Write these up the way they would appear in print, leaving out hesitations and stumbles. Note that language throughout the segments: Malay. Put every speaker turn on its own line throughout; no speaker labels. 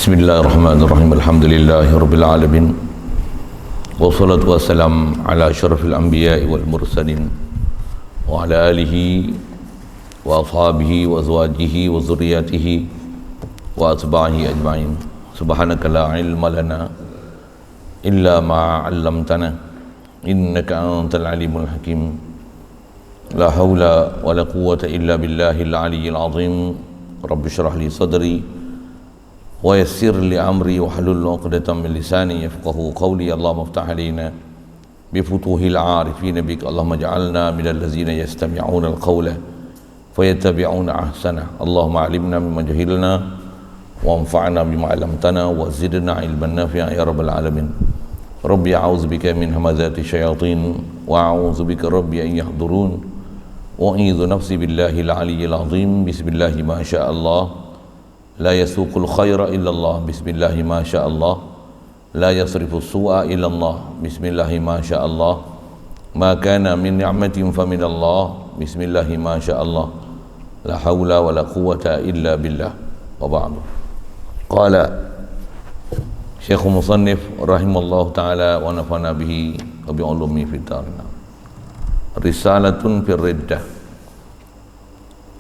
Bismillahirrahmanirrahim. Alhamdulillahirabbil alamin. Wassalatu wassalam ala asyrafil anbiya'i wal mursalin wa ala alihi wa ashabihi wa azwajihi wa zurriyyatihi wa atba'ihi ajma'in. Subhanaka la ilma lana illa ma 'allamtana innaka antal alimul hakim. La haula wa la quwwata illa billahil aliyyil azim. Rabbi shrah li sadri wa yassir li amri wahlul 'uqdatam min lisani yafqahu qawli. Allahumma iftah alaina bi futuhil 'arifin bik. Allahumma ij'alna minal ladzina yastami'una al-qawla fayattabi'una ahsana. Allahumma 'allimna mimma jahilna wa anfa'na bima 'allamtana wa zidna 'ilman nafi'a ya rabbal alamin. Rabbi a'udzubika min hamazati syayatin wa a'udzubika rabbi an yahdurun wa a'udzu nafsi billahi al-'aliyyil 'azim. Bismillahi ma syaa Allah. La yasuqul khaira illallah. Bismillahi ma syaa Allah. La yasrifu su'a illallah. Bismillahi ma syaa Allah. Ma kana min ni'matin fa min Allah. Bismillahi ma syaa Allah. La haula wa la quwwata illa billah. Wa ba'du. Qala Syekh Musannif rahimallahu ta'ala wa nafa'na bihi wa bi ulumi fid darin. Risalatun fir riddah.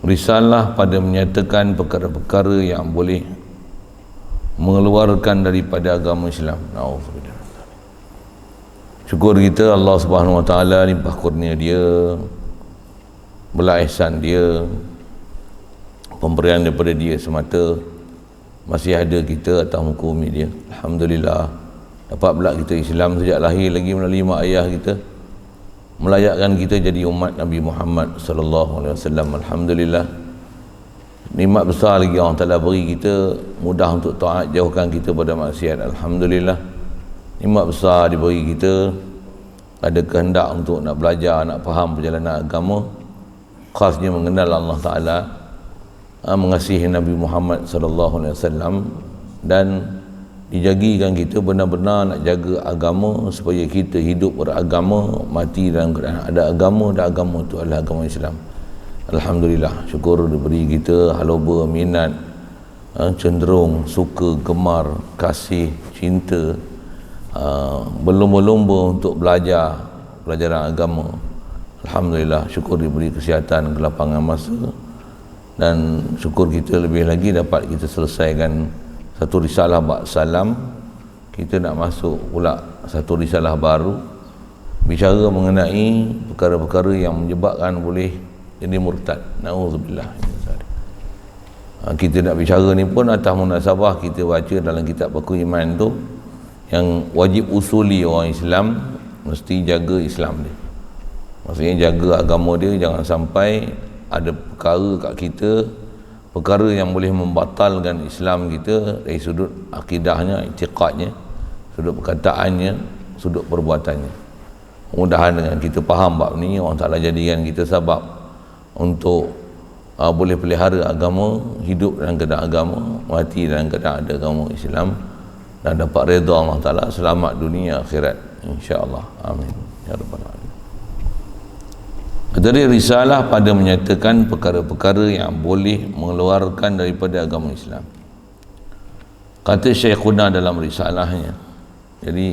Risalah pada menyatakan perkara-perkara yang boleh mengeluarkan daripada agama Islam. Nauzubillah. Syukur kita Allah Subhanahu Wa Taala limpah kurnia dia, belas ihsan dia, pemberian daripada dia semata masih ada kita atas muka bumi dia. Alhamdulillah dapat pula kita Islam sejak lahir lagi melalui mak ayah kita, melayakkan kita jadi umat Nabi Muhammad sallallahu alaihi wasallam. Alhamdulillah, nikmat besar lagi Allah Taala beri kita, mudah untuk taat, jauhkan kita pada maksiat. Alhamdulillah, nikmat besar diberi kita, ada kehendak untuk nak belajar, nak faham perjalanan agama, khasnya mengenal Allah Taala, mengasihi Nabi Muhammad sallallahu alaihi wasallam, dan dijagikan kita benar-benar nak jaga agama supaya kita hidup beragama, mati dalam keadaan ada agama, dan agama itu adalah agama Islam. Alhamdulillah, syukur diberi kita haloba, minat, cenderung, suka, gemar, kasih, cinta, berlomba-lomba untuk belajar pelajaran agama. Alhamdulillah, syukur diberi kesihatan, kelapangan masa, dan syukur kita lebih lagi dapat kita selesaikan satu risalah bab salam. Kita nak masuk pula satu risalah baru, bicara mengenai perkara-perkara yang menyebabkan boleh jadi murtad. Nauzubillah. Kita nak bicara ni pun atas munasabah kita baca dalam kitab Paku Iman tu, yang wajib usuli orang Islam mesti jaga Islam dia. Maksudnya jaga agama dia, jangan sampai ada perkara kat kita, perkara yang boleh membatalkan Islam kita dari sudut akidahnya, i'tiqadnya, sudut perkataannya, sudut perbuatannya. Mudah-mudahan dengan kita faham bab ni, Allah Ta'ala jadikan kita sebab untuk boleh pelihara agama, hidup dalam keadaan agama, mati dalam keadaan ada agama Islam, dan dapat redha Allah Ta'ala, selamat dunia akhirat, insya-Allah. Amin ya rabbal alamin. Dari risalah pada menyatakan perkara-perkara yang boleh mengeluarkan daripada agama Islam. Kata Syekhuna dalam risalahnya. Jadi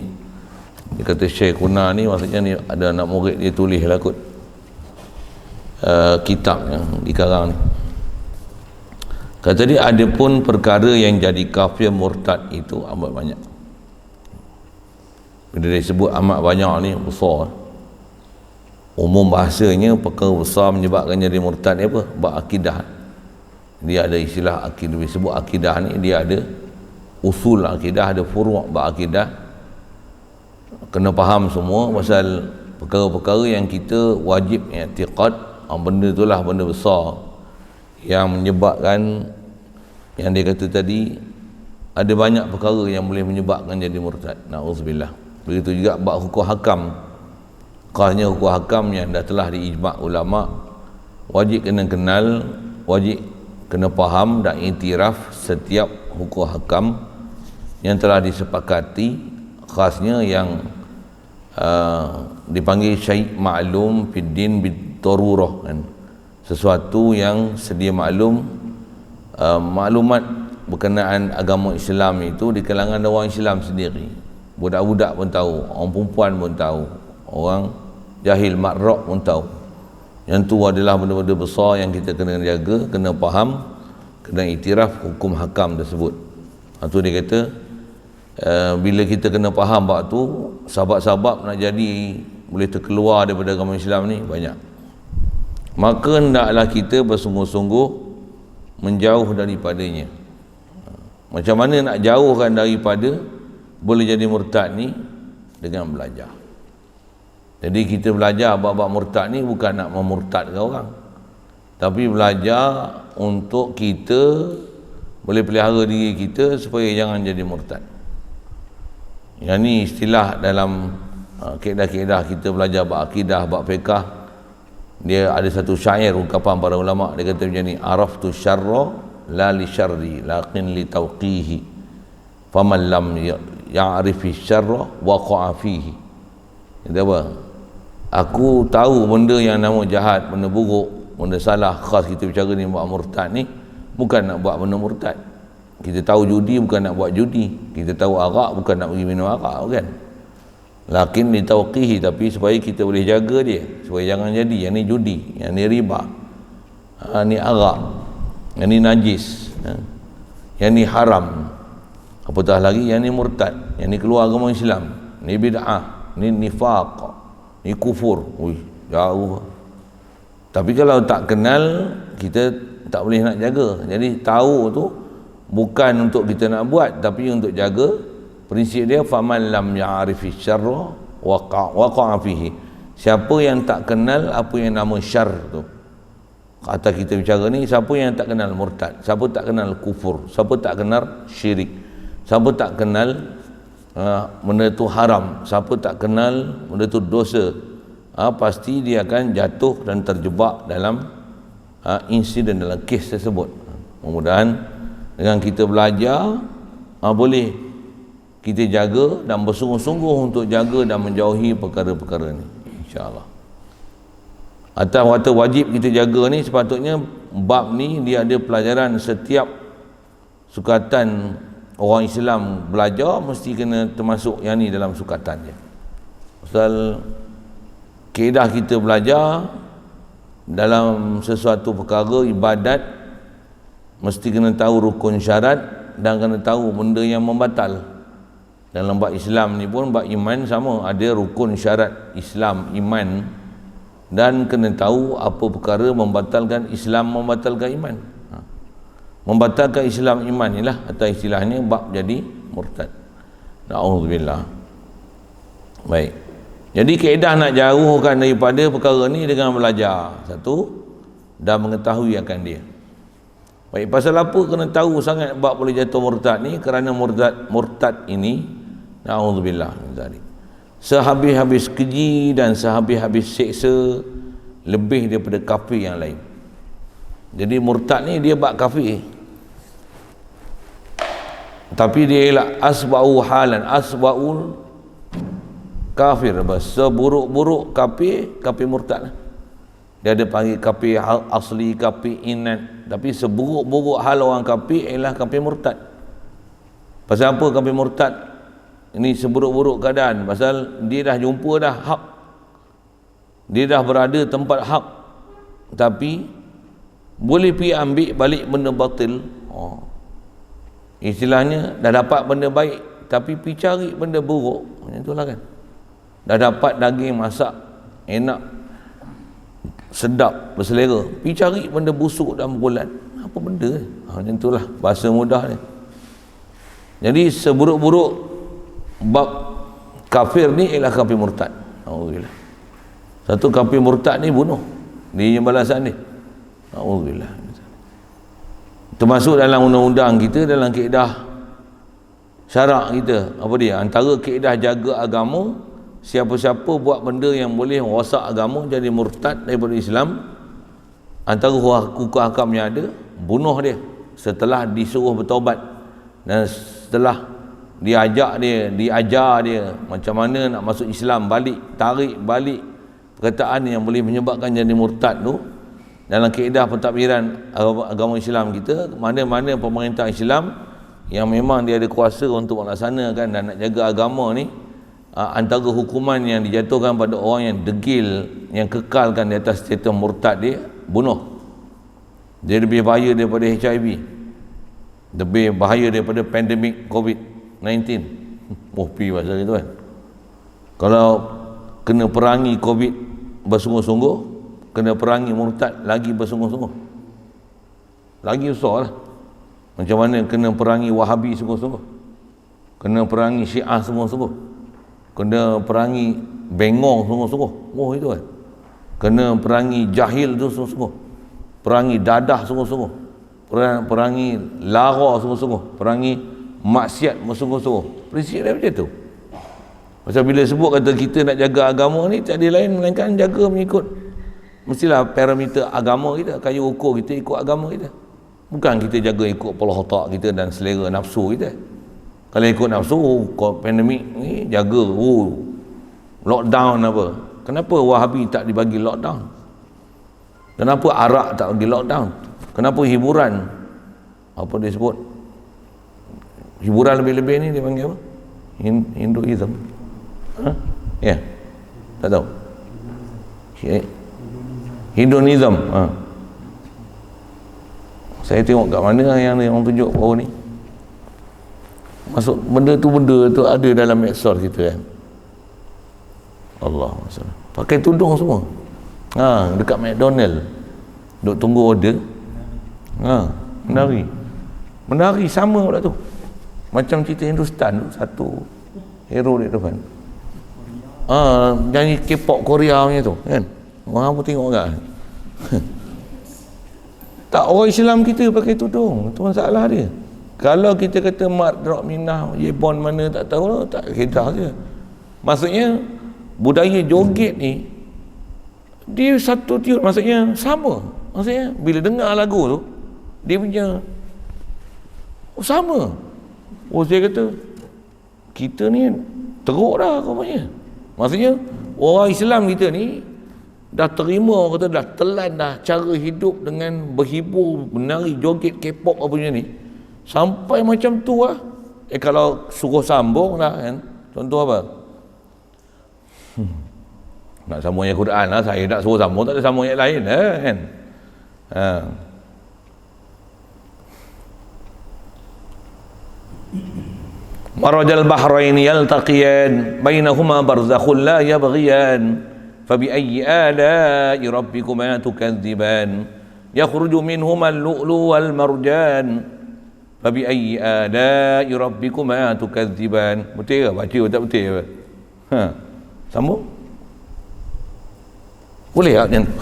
dia kata Syekhuna ni maksudnya ni ada anak murid dia tulis lah kot kitab yang dikarang ni. Kata dia, ada pun perkara yang jadi kafir murtad itu amat banyak. Bila dia sebut amat banyak ni besar. Umum bahasanya perkara besar menyebabkan jadi murtad ni apa? Bab akidah. Dia ada istilah akidah, disebut akidah ni dia ada usul akidah, ada furu' bab akidah. Kena faham semua pasal perkara-perkara yang kita wajib i'tiqad, benda itulah benda besar yang menyebabkan, yang dia kata tadi, ada banyak perkara yang boleh menyebabkan jadi murtad. Na'udzubillah. Begitu juga bab hukum hakam. Khasnya hukum hakam yang dah telah diijma' ulama', wajib kena kenal, wajib kena faham dan iktiraf setiap hukum hakam yang telah disepakati, khasnya yang dipanggil syai' ma'lum fid din bid-darurah kan? Sesuatu yang sedia maklum, maklumat berkenaan agama Islam itu di kalangan orang Islam sendiri. Budak-budak pun tahu, orang perempuan pun tahu, orang jahil makrok pun tahu. Yang tu adalah benda-benda besar yang kita kena jaga, kena faham, kena iktiraf hukum hakam tersebut. Itu dia kata, bila kita kena faham bab tu, sebab-sebab nak jadi boleh terkeluar daripada agama Islam ni banyak. Maka hendaklah kita bersungguh-sungguh menjauh daripadanya. Macam mana nak jauhkan daripada boleh jadi murtad ni? Dengan belajar. Jadi kita belajar bab-bab murtad ni bukan nak memurtadkan orang, tapi belajar untuk kita boleh pelihara diri kita supaya jangan jadi murtad. Yang ni istilah dalam kaedah-kaedah kita belajar bab akidah, bab fiqh. Dia ada satu syair ungkapan para ulama, dia kata macam ni: araftu syarra la li syarri lakin li tawqihi faman lam ya'rifi syarra waqa'a fihi. Kata apa? Aku tahu benda yang nama jahat, benda buruk, benda salah. Khas kita bicara ni buat murtad ni bukan nak buat benda murtad. Kita tahu judi bukan nak buat judi, kita tahu arak bukan nak pergi minum arak, kan? Lakin ditauqihi, tapi supaya kita boleh jaga dia, supaya jangan jadi yang ni judi, yang ni riba, ni arak, yang ni najis, yang ni haram, apatah lagi yang ni murtad, yang ni keluar agama Islam, ni bid'ah, ni nifaq, ni kufur. Jauh. Tapi kalau tak kenal, kita tak boleh nak jaga. Jadi tahu tu bukan untuk kita nak buat, tapi untuk jaga. Prinsip dia, faman lam ya'rifi syarra waqa'a fihi. Siapa yang tak kenal apa yang nama syar tu, kata kita bicara ni, siapa yang tak kenal murtad, siapa tak kenal kufur, siapa tak kenal syirik, siapa tak kenal benda tu haram, siapa tak kenal benda tu dosa, pasti dia akan jatuh dan terjebak dalam insiden, dalam kes tersebut. Mudah-mudahan dengan kita belajar boleh kita jaga dan bersungguh-sungguh untuk jaga dan menjauhi perkara-perkara ni, insya-Allah. Atas kata wajib kita jaga ni, sepatutnya bab ni dia ada pelajaran. Setiap sukatan orang Islam belajar mesti kena termasuk yang ni dalam sukatan dia. Pasal kaedah kita belajar dalam sesuatu perkara ibadat, mesti kena tahu rukun syarat dan kena tahu benda yang membatal. Dalam bab Islam ni pun, bab iman sama, ada rukun syarat Islam, iman, dan kena tahu apa perkara membatalkan Islam, membatalkan iman. Membatalkan Islam iman inilah atau istilahnya bab jadi murtad. Na'udzubillah. Baik. Jadi kaedah nak jauhkan daripada perkara ni dengan belajar satu dan mengetahui akan dia. Baik, pasal apa kena tahu sangat bab boleh jatuh murtad ni? Kerana murtad ini, na'udzubillah min zalik, sehabis-habis keji dan sehabis-habis seksa lebih daripada kafir yang lain. Jadi murtad ni dia bab kafir, tapi dia ialah asba'u halan, asba'ul kafir, seburuk-buruk kafir, kafir murtad lah. Dia ada panggil kafir asli, kafir inat, tapi seburuk-buruk hal orang kafir ialah kafir murtad. Pasal apa kafir murtad? Ini seburuk-buruk keadaan, pasal dia dah jumpa dah hak, dia dah berada tempat hak, tapi boleh pergi ambil balik benda batil. Istilahnya dah dapat benda baik tapi pergi cari benda buruk, macam itulah kan. Dah dapat daging masak enak, sedap, berselera, pergi cari benda busuk dan berulat. Apa benda? Macam itulah bahasa mudah ni. Jadi seburuk-buruk bab kafir ni ialah kafir murtad. Alhamdulillah. Satu kafir murtad ni bunuh, dia balasan ni. Alhamdulillah. Termasuk dalam undang-undang kita, dalam kaedah syarak kita, apa dia? Antara kaedah jaga agama, siapa-siapa buat benda yang boleh rosak agama, jadi murtad daripada Islam, antara hukum hakam yang ada, bunuh dia setelah disuruh bertaubat dan setelah diajar dia macam mana nak masuk Islam balik, tarik balik perkataan yang boleh menyebabkan jadi murtad tu, dalam kaedah pentadbiran agama Islam kita, mana-mana pemerintah Islam yang memang dia ada kuasa untuk melaksanakan dan nak jaga agama ni, antara hukuman yang dijatuhkan pada orang yang degil, yang kekalkan di atas status murtad dia, bunuh. Dia lebih bahaya daripada HIV, lebih bahaya daripada pandemik COVID-19. Pi pasal itu kan. Kalau kena perangi COVID bersungguh-sungguh, kena perangi murtad lagi bersungguh-sungguh, lagi besar lah. Macam mana kena perangi Wahabi sungguh-sungguh, kena perangi Syiah sungguh-sungguh, kena perangi bengong sungguh-sungguh, itu kan. Kena perangi jahil tu sungguh-sungguh, perangi dadah sungguh-sungguh, perangi lara sungguh-sungguh, perangi maksiat sungguh-sungguh. Prinsip dia macam tu. Pasal bila sebut kata kita nak jaga agama ni, tak ada lain melainkan jaga mengikut, mestilah parameter agama kita, kayu ukur kita ikut agama kita. Bukan kita jaga ikut pola otak kita dan selera nafsu kita. Kalau ikut nafsu, pandemik ni jaga, lockdown apa. Kenapa Wahabi tak dibagi lockdown? Kenapa arak tak bagi lockdown? Kenapa hiburan, apa dia sebut, hiburan lebih-lebih ni dia panggil apa? Hinduism. Ya, tak tahu. Hedonism. Saya tengok kat mana yang tunjuk bawah ni. Masuk benda tu ada dalam medsos kita kan. Allah SWT. Pakai tudung semua. Dekat McDonald duk tunggu order. Menari sama pula tu. Macam cerita Hindustan tu, satu hero di depan. Nyanyi K-pop Korea punya tu kan. Orang pun tengok kan. Tak, orang Islam kita pakai tudung, tu masalah dia. Kalau kita kata Mat Drop Minah Yebon mana tak tahu, tak kedah je. Maksudnya budaya joget ni dia satu tiut, maksudnya sama. Maksudnya bila dengar lagu tu dia punya sama. Saya kata kita ni teruk dah rupanya. Maksudnya orang Islam kita ni dah terima, kata dah telan dah cara hidup dengan berhibur, menari, joget, K-pop apa punya ni, sampai macam tu lah. Kalau suruh sambung lah kan, contoh apa, nak sambung ayat Quran lah, saya nak suruh sambung, tak ada sambung ayat lain lah kan. Marajal bahraini yaltaqiyan bainahuma barzakhun la yabghiyan fabiayyi ala'i rabbikuma tukadziban yakhruju minhuma al-lu'lu wal marjan fabiayyi ala'i rabbikuma tukadziban. Betul ke baca tak betul ke? Sambung boleh tak macam tu?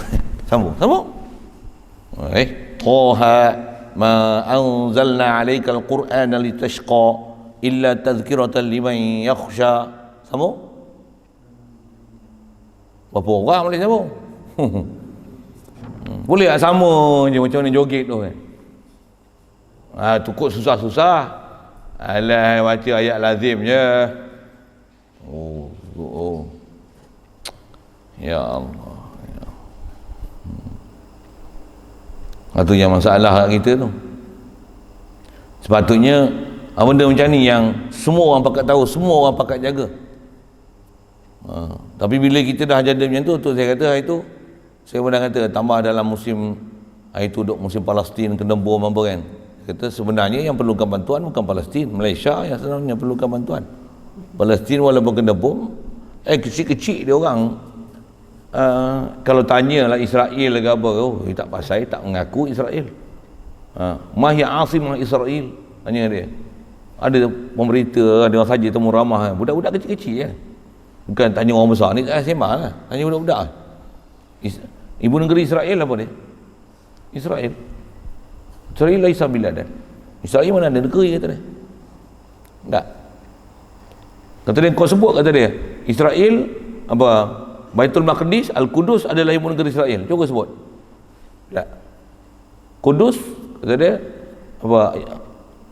Sambung Taha ma anzalna 'alaikal qur'ana litashqa illa tadhkiratan liman yakhsha. Sambung berapa orang boleh sambung? Boleh tak sambung je macam mana joget tu kan. Tukuk susah-susah, alah baca ayat lazim je. Ya Allah. Itu yang masalah kita tu. Sepatutnya benda macam ni yang semua orang pakat tahu, semua orang pakat jaga. Tapi bila kita dah jadi macam tu saya kata hari tu, saya pernah kata tambah dalam musim hari tu duk musim Palestin kena bom apa kan. Kata sebenarnya yang perlukan bantuan bukan Palestin, Malaysia yang sebenarnya perlukan bantuan. Palestin walaupun kena bom, kecil-kecil dia orang. Kalau tanyalah Israel ke apa, tak pasal, tak mengaku Israel. Mahya Asimah Israel, tanya dia. Ada pemberita, ada orang saja temu ramah, budak-budak kecil-kecil ya. Bukan tanya orang besar ni, sembang lah, tanya budak-budak. Ibu negeri Israel apa dia? Israel laisa biladan. Israel mana ada negeri kata dia? Tak. Kata dia, kau sebut kata dia, Israel apa? Baitul Maqdis, Al-Qudus adalah ibu negeri Israel. Cuba sebut. Tak. Kudus kata dia apa?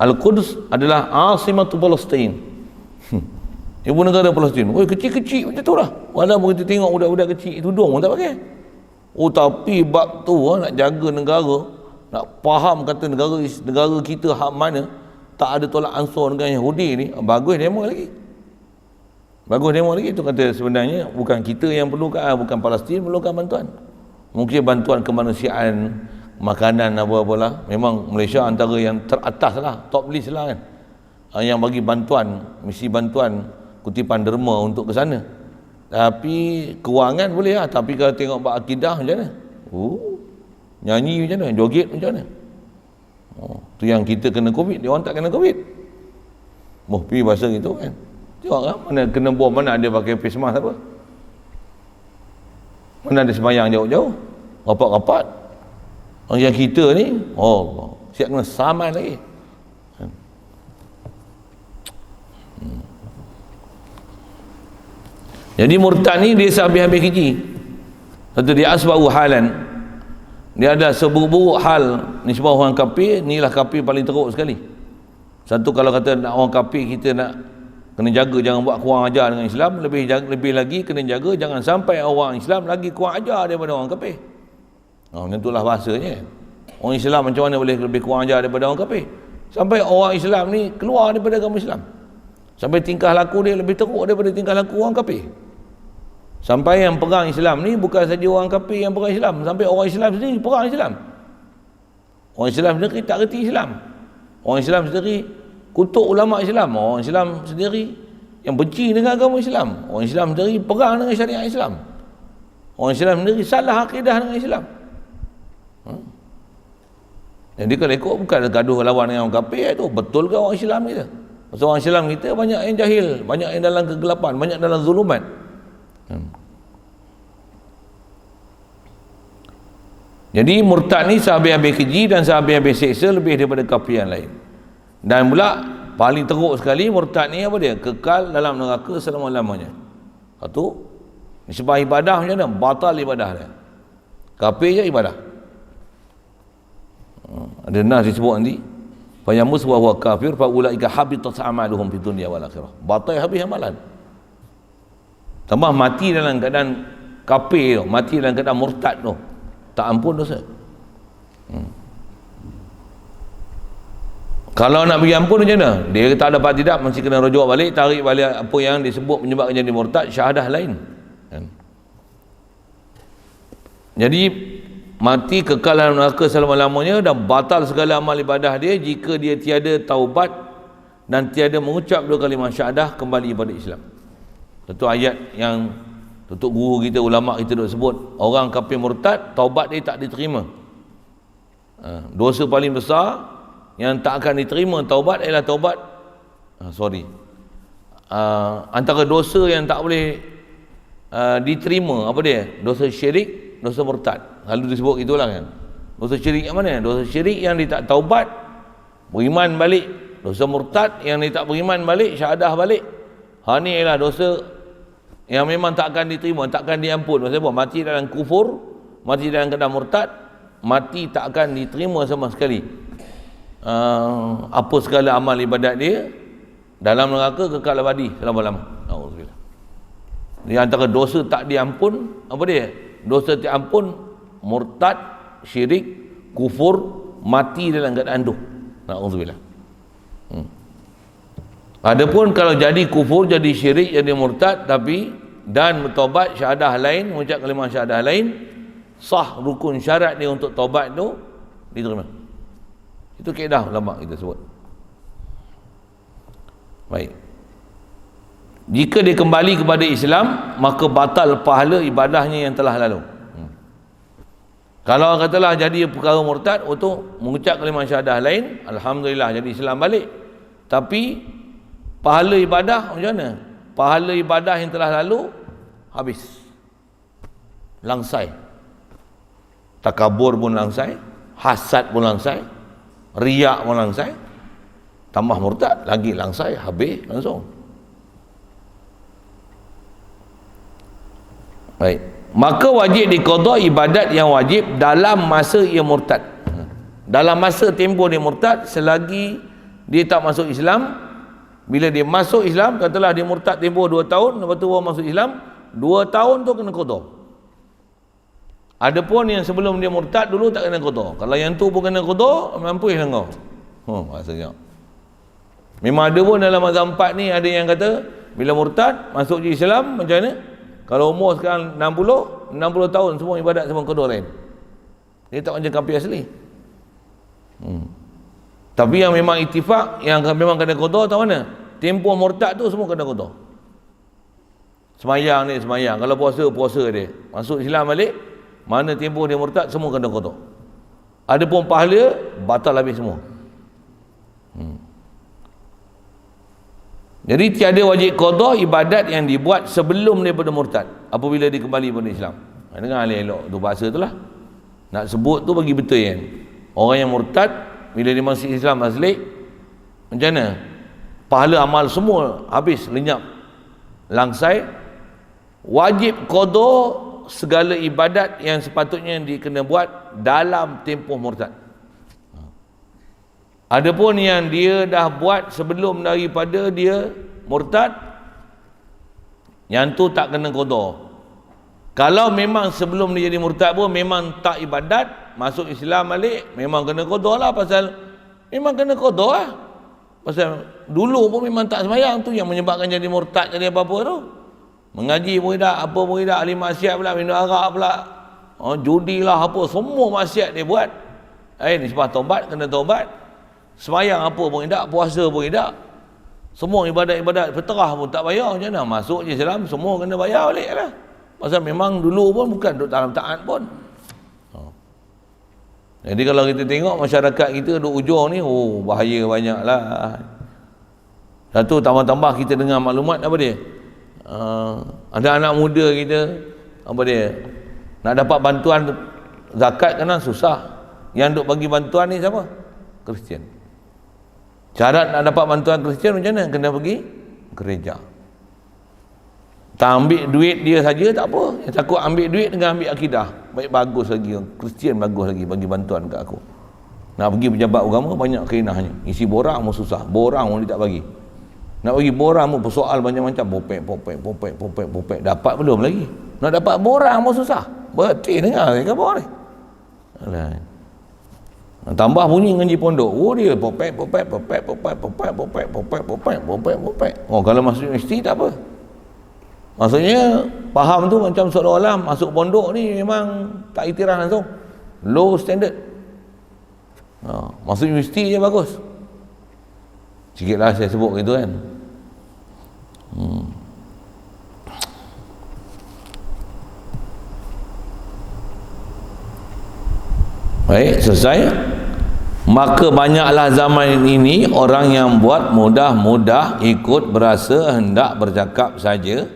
Al-Quds adalah Asimatu Palestin. Ibu negara Palestin. Kecil-kecil macam tu lah. Walaupun kita tengok budak-budak kecil tudung pun tak pakai. Oh tapi bab tu nak jaga negara, nak faham kata negara kita hak mana, tak ada tolak ansur dengan Yahudi ni, bagus demo lagi. Bagus demo lagi. Itu kata sebenarnya bukan kita yang perlukan, bukan Palestin perlukan bantuan. Mungkin bantuan kemanusiaan, makanan apa-apa lah. Memang Malaysia antara yang teratas lah, top list lah kan, yang bagi bantuan, misi bantuan kutipan derma untuk ke sana. Tapi kewangan boleh lah. Tapi kalau tengok bab akidah macam mana? Nyanyi macam mana? Joget macam mana? Tu yang kita kena Covid, dia orang tak kena Covid. Pergi bahasa gitu kan. Tengok lah, mana kena bom, mana ada pakai face mask apa? Mana ada sembahyang jauh-jauh? Rapat-rapat. Yang kita ni, siap kena saman lagi. Jadi murtad ni dia sehabis-habis keji. Satu dia asbahu halan, dia ada seburuk-buruk hal nisbah orang kafir. Inilah kafir paling teruk sekali. Satu, kalau kata nak orang kafir, kita nak kena jaga jangan buat kurang ajar dengan Islam. Lebih lagi kena jaga jangan sampai orang Islam lagi kurang ajar daripada orang kafir. Macam itulah bahasanya. Orang Islam macam mana boleh lebih kurang ajar daripada orang kafir? Sampai orang Islam ni keluar daripada agama Islam, sampai tingkah laku dia lebih teruk daripada tingkah laku orang kafir. Sampai yang perang Islam ni bukan saja orang kafir yang perang Islam, sampai orang Islam sendiri perang Islam. Orang Islam sendiri tak reti Islam. Orang Islam sendiri kutuk ulama Islam. Orang Islam sendiri yang benci dengan agama Islam. Orang Islam sendiri perang dengan syariat Islam. Orang Islam sendiri salah akidah dengan Islam. Jadi kalau ikut bukan gaduh lawan dengan orang kafir itu, betul ke orang Islam kita? Pasal orang Islam kita banyak yang jahil, banyak yang dalam kegelapan, banyak dalam zulumat. Jadi murtad ni sehabis-habis keji dan sehabis-habis seksa lebih daripada kafir yang lain. Dan pula paling teruk sekali murtad ni apa dia? Kekal dalam neraka selama-lamanya. Satu, nisbah ibadah macam mana? Batal ibadah dia. Kafir je ibadah. Ada nas disebut nanti, fa yamus wa huwa kafir fa ulaika habitat a'maluhum fid dunya wal akhirah. Batal habis amalan. Tambah mati dalam keadaan kafir tu, mati dalam keadaan murtad tu, tak ampun dosa. Kalau nak bagi ampun macam mana? Dia tak dapat tidak, mesti kena rujuk balik, tarik balik apa yang disebut menyebabkan jadi murtad, syahadah lain. Jadi mati kekal dalam neraka selama-lamanya dan batal segala amal ibadah dia jika dia tiada taubat dan tiada mengucap dua kalimah syahadah kembali kepada Islam. Satu ayat yang tutup guru kita, ulama kita duk sebut, orang kafir murtad taubat dia tak diterima. Dosa paling besar yang tak akan diterima taubat ialah taubat antara dosa yang tak boleh diterima apa dia? Dosa syirik, dosa murtad. Lalu disebut itulah kan. Dosa syirik yang mana? Dosa syirik yang dia tak taubat, beriman balik. Dosa murtad yang dia tak beriman balik, syahadah balik. Ni ialah dosa yang memang tak akan diterima, tak akan diampun. Maksudnya apa? Mati dalam kufur, mati dalam keadaan murtad, mati tak akan diterima sama sekali. Apa segala amal ibadat dia, dalam neraka kekal abadi selama-lamanya. Auzubillah. Di antara dosa tak diampun apa dia? Dosa tak ampun, murtad, syirik, kufur, mati dalam keadaan duh. Auzubillah. Adapun kalau jadi kufur, jadi syirik, jadi murtad tapi dan bertaubat, syahadah lain, mengucap kalimah syahadah lain, sah rukun syarat dia untuk taubat tu diterima. Itu kaedah ulama kita sebut. Baik. Jika dia kembali kepada Islam, maka batal pahala ibadahnya yang telah lalu. Kalau katalah jadi perkara murtad untuk mengucap kalimah syahadah lain, alhamdulillah jadi Islam balik. Tapi pahala ibadah macam mana? Pahala ibadah yang telah lalu habis, langsai. Takabur pun langsai, hasad pun langsai, riak pun langsai, tambah murtad lagi langsai, habis langsung. Baik. Maka wajib diqada ibadat yang wajib dalam masa ia murtad. Dalam masa tempoh dia murtad, selagi dia tak masuk Islam. Bila dia masuk Islam, katalah dia murtad tempoh 2 tahun, lepas tu baru masuk Islam, 2 tahun tu kena qada. Adapun yang sebelum dia murtad dulu tak kena qada. Kalau yang tu pun kena qada, mampulah kau. Maksudnya. Memang ada pun dalam mazhab 4 ni ada yang kata bila murtad masuk je Islam macam mana? Kalau umur sekarang 60 tahun semua ibadat semua qada lain. Dia tak macam kafir asli. Tapi yang memang ittifaq yang memang kena qada tahu mana? Tempoh murtad tu semua kena qada. Semayang ni semayang, kalau puasa dia. Masuk Islam balik, mana tempoh dia murtad semua kena qada. Adapun pahala batal habis semua. Jadi tiada wajib qada ibadat yang dibuat sebelum daripada murtad apabila dia kembali pada Islam. Dengar elok tu bahasa tu lah. Nak sebut tu bagi betul kan. Orang yang murtad bila dia masuk Islam asli macam mana? Pahala amal semua habis, lenyap, langsai. Wajib qada segala ibadat yang sepatutnya dikena buat dalam tempoh murtad. Adapun yang dia dah buat sebelum daripada dia murtad, yang tu tak kena qada. Kalau memang sebelum dia jadi murtad pun memang tak ibadat, masuk Islam balik memang kena qada lah, pasal memang kena qada lah. Pasal dulu pun memang tak sembahyang, tu yang menyebabkan jadi murtad jadi apa-apa tu. Mengaji pun tidak, apa pun tidak, ahli maksiat pula, minum arak pula, judi lah apa, semua maksiat dia buat. Ni sebab taubat, kena taubat. Sembahyang apa pun tidak, puasa pun tidak, semua ibadat-ibadat fitrah pun tak bayar. Macam mana masuk je Islam semua kena bayar balik lah. Pasal memang dulu pun bukan duduk dalam taat pun. Jadi kalau kita tengok masyarakat kita duduk ujung ni, bahaya banyak lah. Satu, tambah-tambah kita dengar maklumat apa dia, ada anak muda kita apa dia nak dapat bantuan zakat kena susah. Yang duk bagi bantuan ni siapa? Kristian. Syarat nak dapat bantuan Kristian macam mana? Kena pergi gereja. Tak ambil duit dia saja tak apa, yang takut ambil duit dengan ambil akidah. Bagus lagi, Kristian bagus lagi bagi bantuan kat aku. Nak pergi pejabat agama banyak keinahnya, isi borang pun susah, borang pun dia tak bagi. Nak bagi borang pun persoal macam-macam, popek, dapat belum lagi. Nak dapat borang pun susah. Betul dengar ke apa ni? Alah. Tambah bunyi ngaji pondok. Dia popek. Kalau masuk universiti tak apa. Maksudnya faham tu macam seolah-olah masuk pondok ni memang tak iktiraf langsung. Low standard. Masuk universiti je bagus. Sikitlah saya sebut gitu kan. Baik, selesai. Maka banyaklah zaman ini orang yang buat mudah-mudah ikut berasa hendak bercakap saja.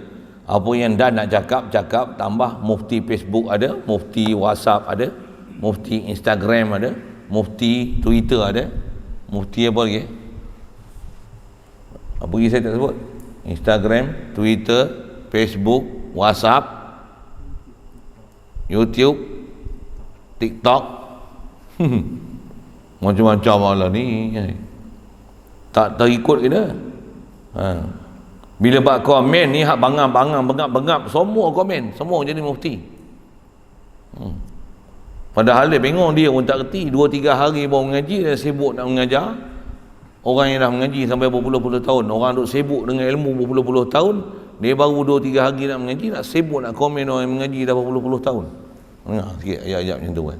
Apa yang dah nak cakap, tambah mufti Facebook ada, mufti WhatsApp ada, mufti Instagram ada, mufti Twitter ada, mufti apa lagi? Apa lagi saya tak sebut? Instagram, Twitter, Facebook, WhatsApp, YouTube, TikTok, macam-macam lah ni. Tak terikut kita. Bila buat komen ni hak bangang-bangang, bengap-bengap, semua komen, semua jadi mufti. Padahal dia bingung, dia pun tak kerti. 2-3 hari baru mengaji, dia sibuk nak mengajar. Orang yang dah mengaji sampai berpuluh-puluh tahun, orang duk sibuk dengan ilmu berpuluh-puluh tahun, dia baru 2-3 hari nak mengaji, nak sibuk nak komen orang yang mengaji dah berpuluh-puluh tahun. Dengar sikit ayat-ayat macam tu kan.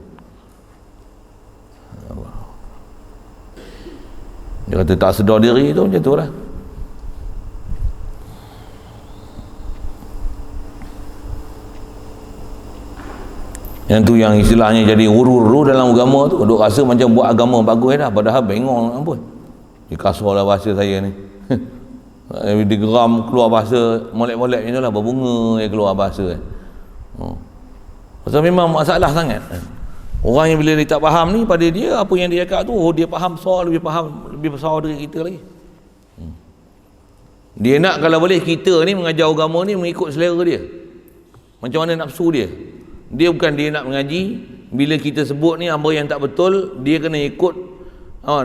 Dia kata tak sedar diri tu macam tu lah. Yang tu yang istilahnya jadi uru-uru dalam agama tu, duk rasa macam buat agama bagus dah, padahal bengong ampun. Dia kasar lah bahasa saya ni. Dia geram keluar bahasa molek-molek macam tu lah, berbunga dia keluar bahasa. Pasal memang masalah sangat. Orang yang bila dia tak faham ni, pada dia apa yang dia cakap tu, dia faham soal lebih besar dari kita lagi. Dia nak kalau boleh kita ni mengajar agama ni mengikut selera dia, macam mana nafsu dia. Dia bukan dia nak mengaji, bila kita sebut ni apa yang tak betul, dia kena ikut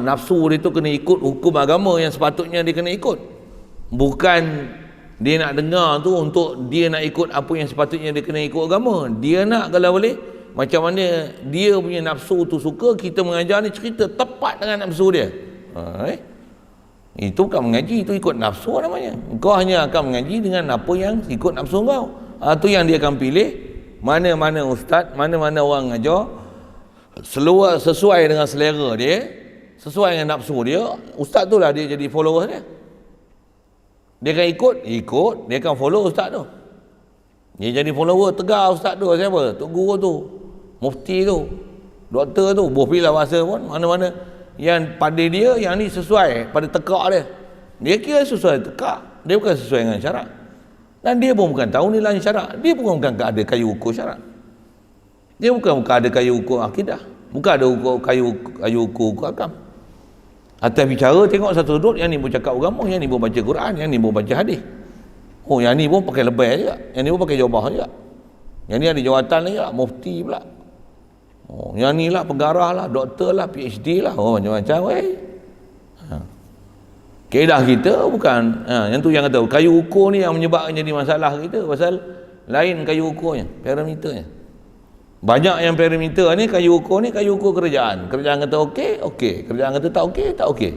nafsu dia tu, kena ikut hukum agama yang sepatutnya dia kena ikut. Bukan dia nak dengar tu untuk dia nak ikut apa yang sepatutnya dia kena ikut agama. Dia nak kalau boleh macam mana dia punya nafsu tu suka, kita mengajar ni cerita tepat dengan nafsu dia. Itu bukan mengaji, itu ikut nafsu namanya. Kau hanya akan mengaji dengan apa yang ikut nafsu kau. Itu yang dia akan pilih, mana-mana ustaz, mana-mana orang ajar sesuai dengan selera dia, sesuai dengan nafsu dia. Ustaz tu lah dia jadi follower dia. Dia akan ikut, dia akan follow ustaz tu. Dia jadi follower tegar ustaz tu. Siapa? Tok guru tu, mufti tu, doktor tu, boleh pilih bahasa pun, mana-mana yang pada dia, yang ni sesuai pada tekak dia. Dia kira sesuai tekak, dia bukan sesuai dengan syarak. Dan dia pun bukan tahu nilai syarak. Dia pun bukan ada kayu ukur syarak. Dia bukan ada kayu ukur akidah, bukan ada kayu ukur agam. Atas bicara tengok satu sudut, yang ni pun cakap agama, yang ni pun baca Quran, yang ni pun baca hadis. Oh, yang ni pun pakai lebay juga, yang ni pun pakai jawabah juga, yang ni ada jawatan lagi lah, mufti pula. Oh, yang ni lah pengarah lah, doktor lah, PhD lah, macam-macam weh. Kaedah kita bukan yang tu, yang kata kayu ukur ni yang menyebabkan jadi masalah kita, pasal lain kayu ukurnya, parameternya. Banyak yang parameter ni, kayu ukur kerajaan. Kerajaan kata okey, kerajaan kata tak okey.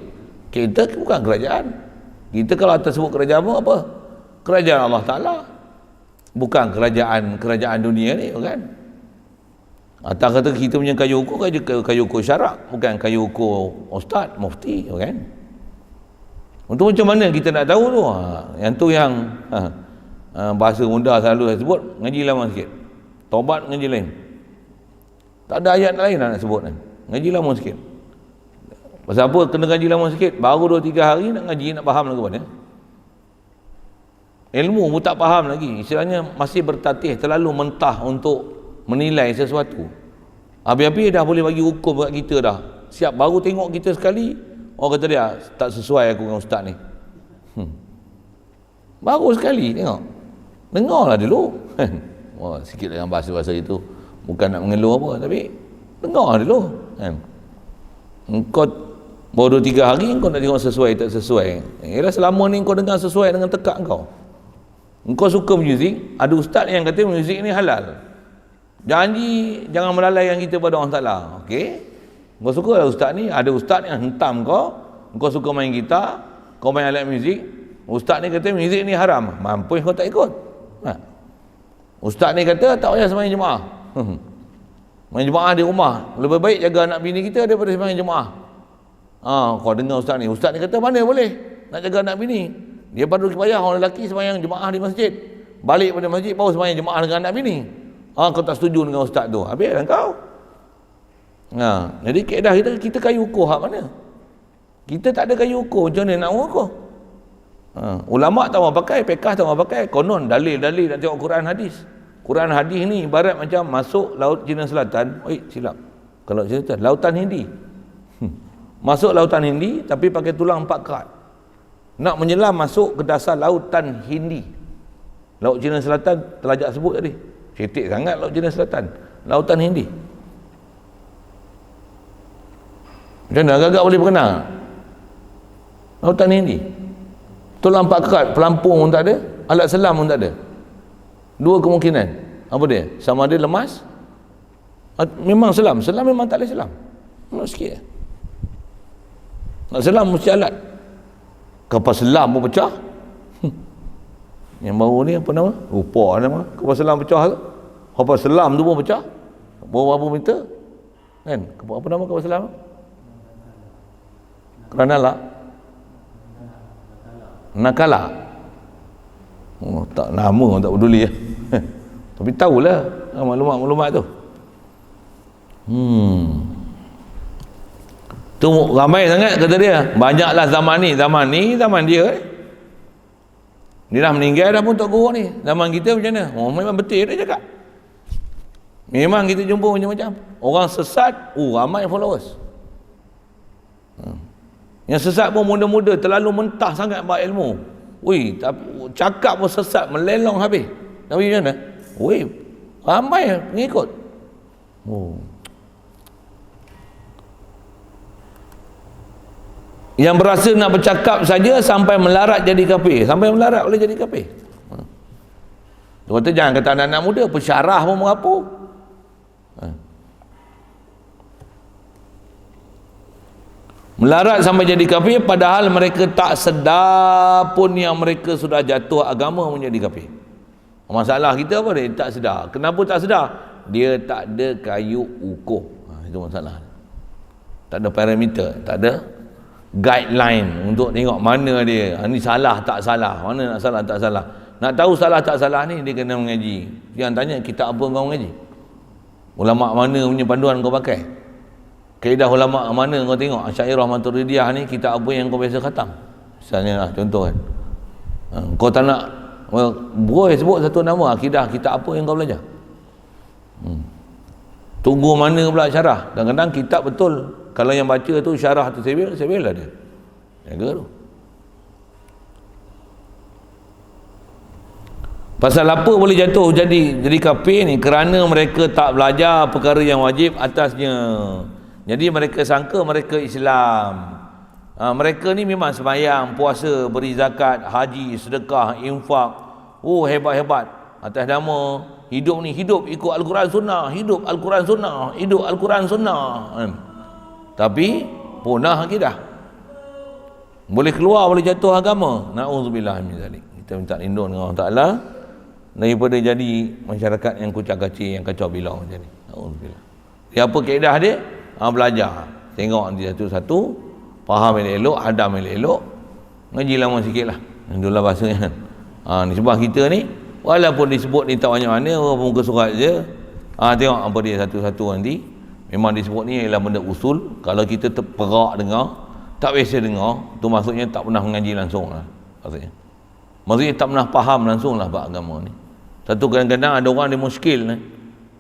Kita bukan kerajaan. Kita kalau atas sebut kerajaan apa? Kerajaan Allah Ta'ala, bukan kerajaan dunia ni, bukan. Atas kata kita punya kayu ukur syarak, bukan kayu ukur ustaz, mufti, bukan. Untuk macam mana kita nak tahu tu? Yang tu yang bahasa mudah selalu saya sebut, ngaji lama sikit. Taubat ngaji lain. Tak ada ayat lain nak sebut kan. Ngaji lama sikit. Pasal apa kena ngaji lama sikit? Baru 2-3 hari nak ngaji, nak faham lagu mana? Ilmu pun tak faham lagi. Istilahnya masih bertatih, terlalu mentah untuk menilai sesuatu. Habis-habis dah boleh bagi hukum kat kita dah. Siap baru tengok kita sekali, orang kata dia tak sesuai aku dengan ustaz ni. Baru sekali tengok. Dengarlah dulu. Wah, sikit dengan bahasa-bahasa itu. Bukan nak mengeluh apa, tapi dengar dulu kan. Engkau baru 2-3 hari engkau nak tengok sesuai tak sesuai. Ialah selama ni engkau dengar sesuai dengan tekak engkau. Engkau suka muzik, ada ustaz yang kata muzik ni halal. Jangan melalaikan kita pada orang Ta'ala. Okey? Engkau suka lah ustaz ni, ada ustaz yang hentam engkau suka main gitar, kau main alat muzik, ustaz ni kata muzik ni haram. Mampus kau tak ikut. Ustaz ni kata tak payah sembahyang jemaah. Main jemaah di rumah, lebih baik jaga anak bini kita daripada sembahyang jemaah. Kau dengar ustaz ni kata mana boleh nak jaga anak bini. Dia patut payah orang lelaki sembahyang jemaah di masjid, balik pada masjid baru sembahyang jemaah dengan anak bini. Kau tak setuju dengan ustaz tu, habislah kau. Jadi kaedah kita kayu ukur hak mana? Kita tak ada kayu ukur, macam mana nak ukur? Ulama tak mau pakai, fiqh tak mau pakai, konon dalil-dalil nak tengok Quran hadis. Quran hadis ni ibarat macam masuk laut Cina Selatan. Silap. Kalau Cina Selatan, lautan Hindi. Masuk lautan Hindi tapi pakai tulang 4 kerat. Nak menyelam masuk ke dasar lautan Hindi. Laut Cina Selatan telajak sebut tadi. Cetek sangat laut Cina Selatan. Lautan Hindi. Macam mana agak-agak boleh berkenal? Lautan Hindi. Tulang 4 kerat, pelampung pun tak ada, alat selam pun tak ada. Dua kemungkinan. Apa dia? Sama ada lemas, memang selam memang tak boleh selam. Nak sikit. Nak selam mesti alat. Kapal selam pun pecah. Yang baru ni apa nama? Lupa nama. Kapal selam pecah tu. Kapal selam tu pun pecah. Berapa meter? Kan? Apa nama kapal selam? Nakala. Tak nama tak peduli ya. Tapi tahulah maklumat-maklumat tu. Tu ramai sangat kata dia. Banyaklah zaman ni dia. Dia dah meninggal dah pun Tok Guru ni. Zaman kita macam mana? Memang betul dia cakap. Memang kita jumpa macam-macam. Orang sesat, ramai followers. Yang sesat pun muda-muda, terlalu mentah sangat buat ilmu. Cakap pun sesat, melelong habis. Tapi macam mana? Ramai pengikut. Yang berasa nak bercakap saja sampai melarat jadi kafir. Sampai melarat boleh jadi kafir. Dia kata jangan kata anak-anak muda, pensyarah pun merapu. Melarat sampai jadi kafir padahal mereka tak sedar pun yang mereka sudah jatuh agama menjadi kafir. Masalah kita apa dia? Tak sedar. Kenapa tak sedar? Dia tak ada kayu ukur. Itu masalah. Tak ada parameter, tak ada guideline untuk tengok mana dia. Ni salah tak salah, mana nak salah tak salah. Nak tahu salah tak salah ni dia kena mengaji. Jangan tanya kitab apa kau mengaji. Ulama mana punya panduan kau pakai? Kaedah ulama mana kau tengok? Asy'ariyah Maturidiyah ni kitab apa yang kau biasa khatam? Misalnya lah, contoh kan. Kau tak nak boleh sebut satu nama akidah kitab apa yang kau belajar? Tunggu mana pula syarah. Kadang-kadang kitab betul. Kalau yang baca tu syarah tu saya lah dia. Jaga tu. Pasal apa boleh jatuh jadi kafir ni? Kerana mereka tak belajar perkara yang wajib atasnya. Jadi mereka sangka mereka Islam. Mereka ni memang sembahyang, puasa, beri zakat, haji, sedekah, infak. Oh hebat-hebat. Atas nama hidup ni hidup ikut Al-Quran Sunnah, hidup Al-Quran Sunnah, hidup Al-Quran Sunnah. Tapi punah akidah. Boleh keluar, boleh jatuh agama. Na'udzubillah min zalik. Kita minta lindung dengan Allah Ta'ala daripada jadi masyarakat yang kucak-kacir, yang kacau bilau macam ni. Na'udzubillah. Dia apa kaedah dia? Belajar. Tengok dia satu-satu, faham elok, hadam elok, ngaji lama sikit lah. Itulah bahasanya. Ni sebab kita ni, walaupun disebut ni tak banyak mana, muka surat je. Tengok apa dia satu-satu nanti. Memang disebut ni ialah benda usul. Kalau kita terperak dengar, tak biasa dengar, tu maksudnya tak pernah mengaji langsung lah. Maksudnya tak pernah faham langsung lah bab agama ni. Satu kadang-kadang ada orang dia muskil ni.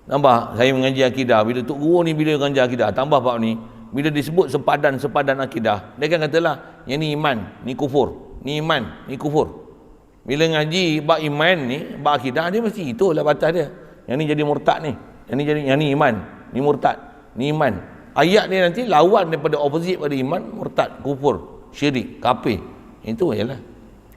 Nampak saya mengaji akidah, bila Tok Guru ni bila mengaji akidah, tambah bab ni, bila disebut sepadan akidah, dia kan katalah yang ni iman, ni kufur, ni iman, ni kufur. Bila ngaji bab iman ni, bab akidah, dia mesti itulah batas dia. Yang ni jadi murtad ni, yang ni iman, ni murtad, ni iman. Ayat ni nanti lawan daripada opposite pada iman, murtad, kufur, syirik, kafir. Itu jelah.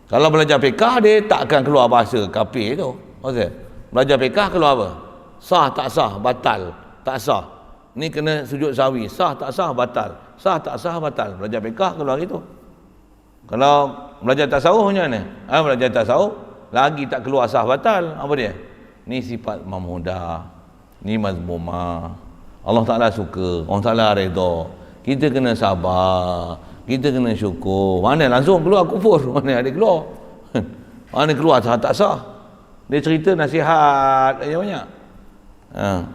Kalau belajar fiqh dia tak akan keluar bahasa kafir tu. Maksud belajar fiqh keluar apa? Sah tak sah, batal tak sah. Ni kena sujud sahwi, sah tak sah, batal, sah tak sah, batal. Belajar fiqh keluar gitu. Kalau belajar tasawuf macam mana? Belajar tasawuf lagi tak keluar sah batal. Apa dia? Ni sifat mahmudah, ni mazmumah. Allah Ta'ala suka, Allah Ta'ala redha. Kita kena sabar, kita kena syukur. Mana langsung keluar kufur, mana ada keluar. Mana keluar sah tak sah. Dia cerita nasihat yang banyak.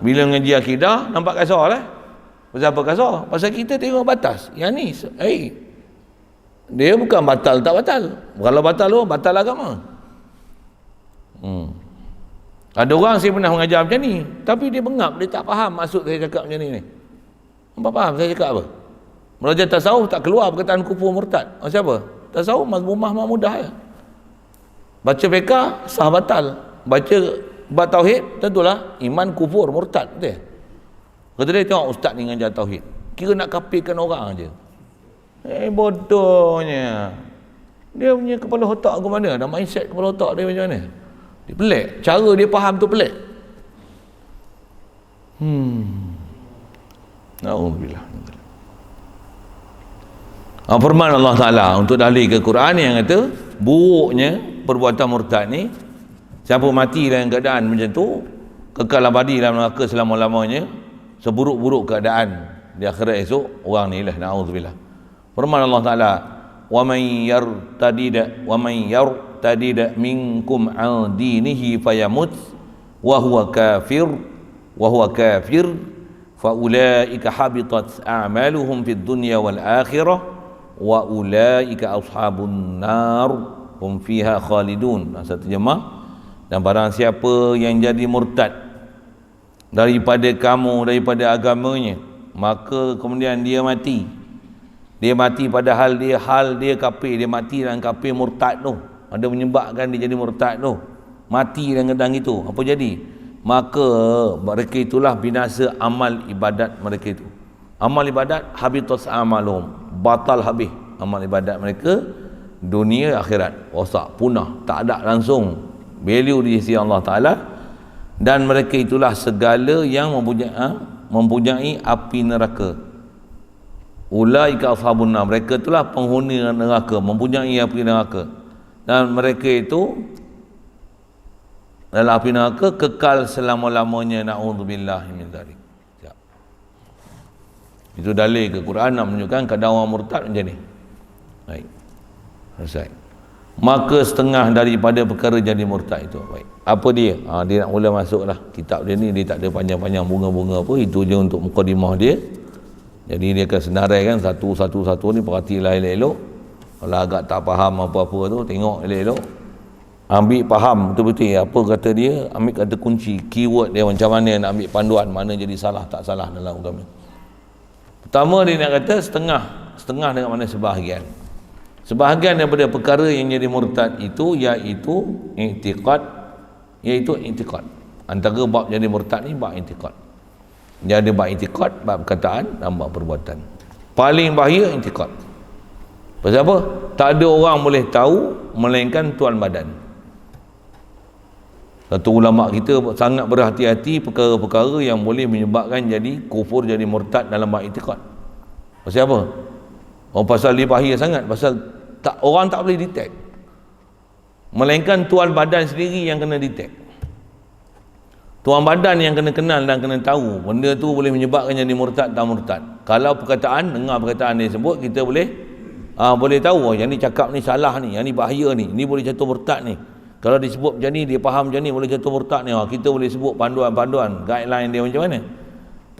Bila mengaji akidah nampak kasar lah. Pasal apa kasar? Pasal kita tengok batas. Yang ni dia bukan batal tak batal. Kalau batal tu batal agama. Ada orang saya pernah mengajar macam ni, tapi dia bengap, dia tak faham maksud saya cakap macam ni. Nampak faham saya cakap apa? Belajar tasawuf tak keluar perkataan kufur murtad. Siapa? Tasawuf mazmumah mahmudah je. Baca fiqh sah batal. Baca bab tauhid tentulah iman kufur murtad betul. Kata dia tengok ustaz ni ngajar tauhid. Kira nak kafirkan orang aje. Bodohnya. Dia punya kepala otak ke mana? Dan mindset kepala otak dia macam mana? Dia pelik. Cara dia faham tu pelik. Alhamdulillah. Firman Allah Ta'ala untuk dalil ke Quran yang kata buruknya perbuatan murtad ni, siapa mati dalam keadaan macam tu kekal abadi dalam neraka selama-lamanya, seburuk-buruk keadaan di akhirat esok orang ni lah. Na'udzubillah. Firman Allah Ta'ala, wa man yartadida minkum an dinihi fayamut wa huwa kafir fa ulaika habitat a'maluhum fid dunya wal akhirah wa ulaika ashabun nar hum fiha khalidun. Satu jemaah. Dan barang siapa yang jadi murtad daripada kamu, daripada agamanya, maka kemudian dia mati padahal dia kafir, dia mati dalam kafir murtad tu, ada menyebabkan dia jadi murtad tu, mati dalam keadaan itu, apa jadi? Maka mereka itulah binasa amal ibadat mereka itu. Amal ibadat habitus amalum, batal habis amal ibadat mereka, dunia akhirat rosak, punah, tak ada langsung value di sisi Allah Ta'ala. Dan mereka itulah segala yang mempunyai api neraka. Ulaika ashabun nar, mereka itulah penghuni neraka, mempunyai api neraka. Dan mereka itu dalam api neraka kekal selama-lamanya. Na'udzubillah min dzalik. Itu dalil ke Quran nak menunjukkan keadaan orang murtad macam ni. Baik. Selesai. Maka setengah daripada perkara jadi murtad itu. Baik. Apa dia? Dia nak mula masuklah. Kitab dia ni dia tak ada panjang-panjang bunga-bunga apa. Itu je untuk mukadimah dia. Jadi dia akan senaraikan satu-satu ni, perhatilah elok-elok. Kalau agak tak faham apa-apa tu, tengok elok-elok. Ambil faham betul-betul apa kata dia, ambil kata kunci, keyword dia macam mana nak ambil panduan, mana jadi salah tak salah dalam agama. Pertama dia nak kata setengah dengan mana sebahagian. Sebahagian daripada perkara yang jadi murtad itu iaitu i'tiqad. Antara bab jadi murtad ni bab i'tiqad. Jadi bab i'tiqad, bab perkataan dan bab perbuatan. Paling bahaya i'tiqad. Pasal apa? Tak ada orang boleh tahu melainkan tuan badan. Satu ulama kita sangat berhati-hati perkara-perkara yang boleh menyebabkan jadi kufur, jadi murtad dalam bab i'tiqad. Pasal apa? Pasal dia bahaya sangat. Pasal orang tak boleh detect, melainkan tuan badan sendiri yang kena detect. Tuan badan yang kena kenal dan kena tahu benda tu boleh menyebabkan jadi murtad dan murtad. Kalau perkataan, dengar perkataan dia sebut, kita boleh tahu yang ni cakap ni salah ni, yang ni bahaya ni boleh jatuh murtad ni. Kalau disebut macam ni, dia faham macam ni, boleh jatuh murtad ni. Kita boleh sebut panduan-panduan, guideline dia macam mana.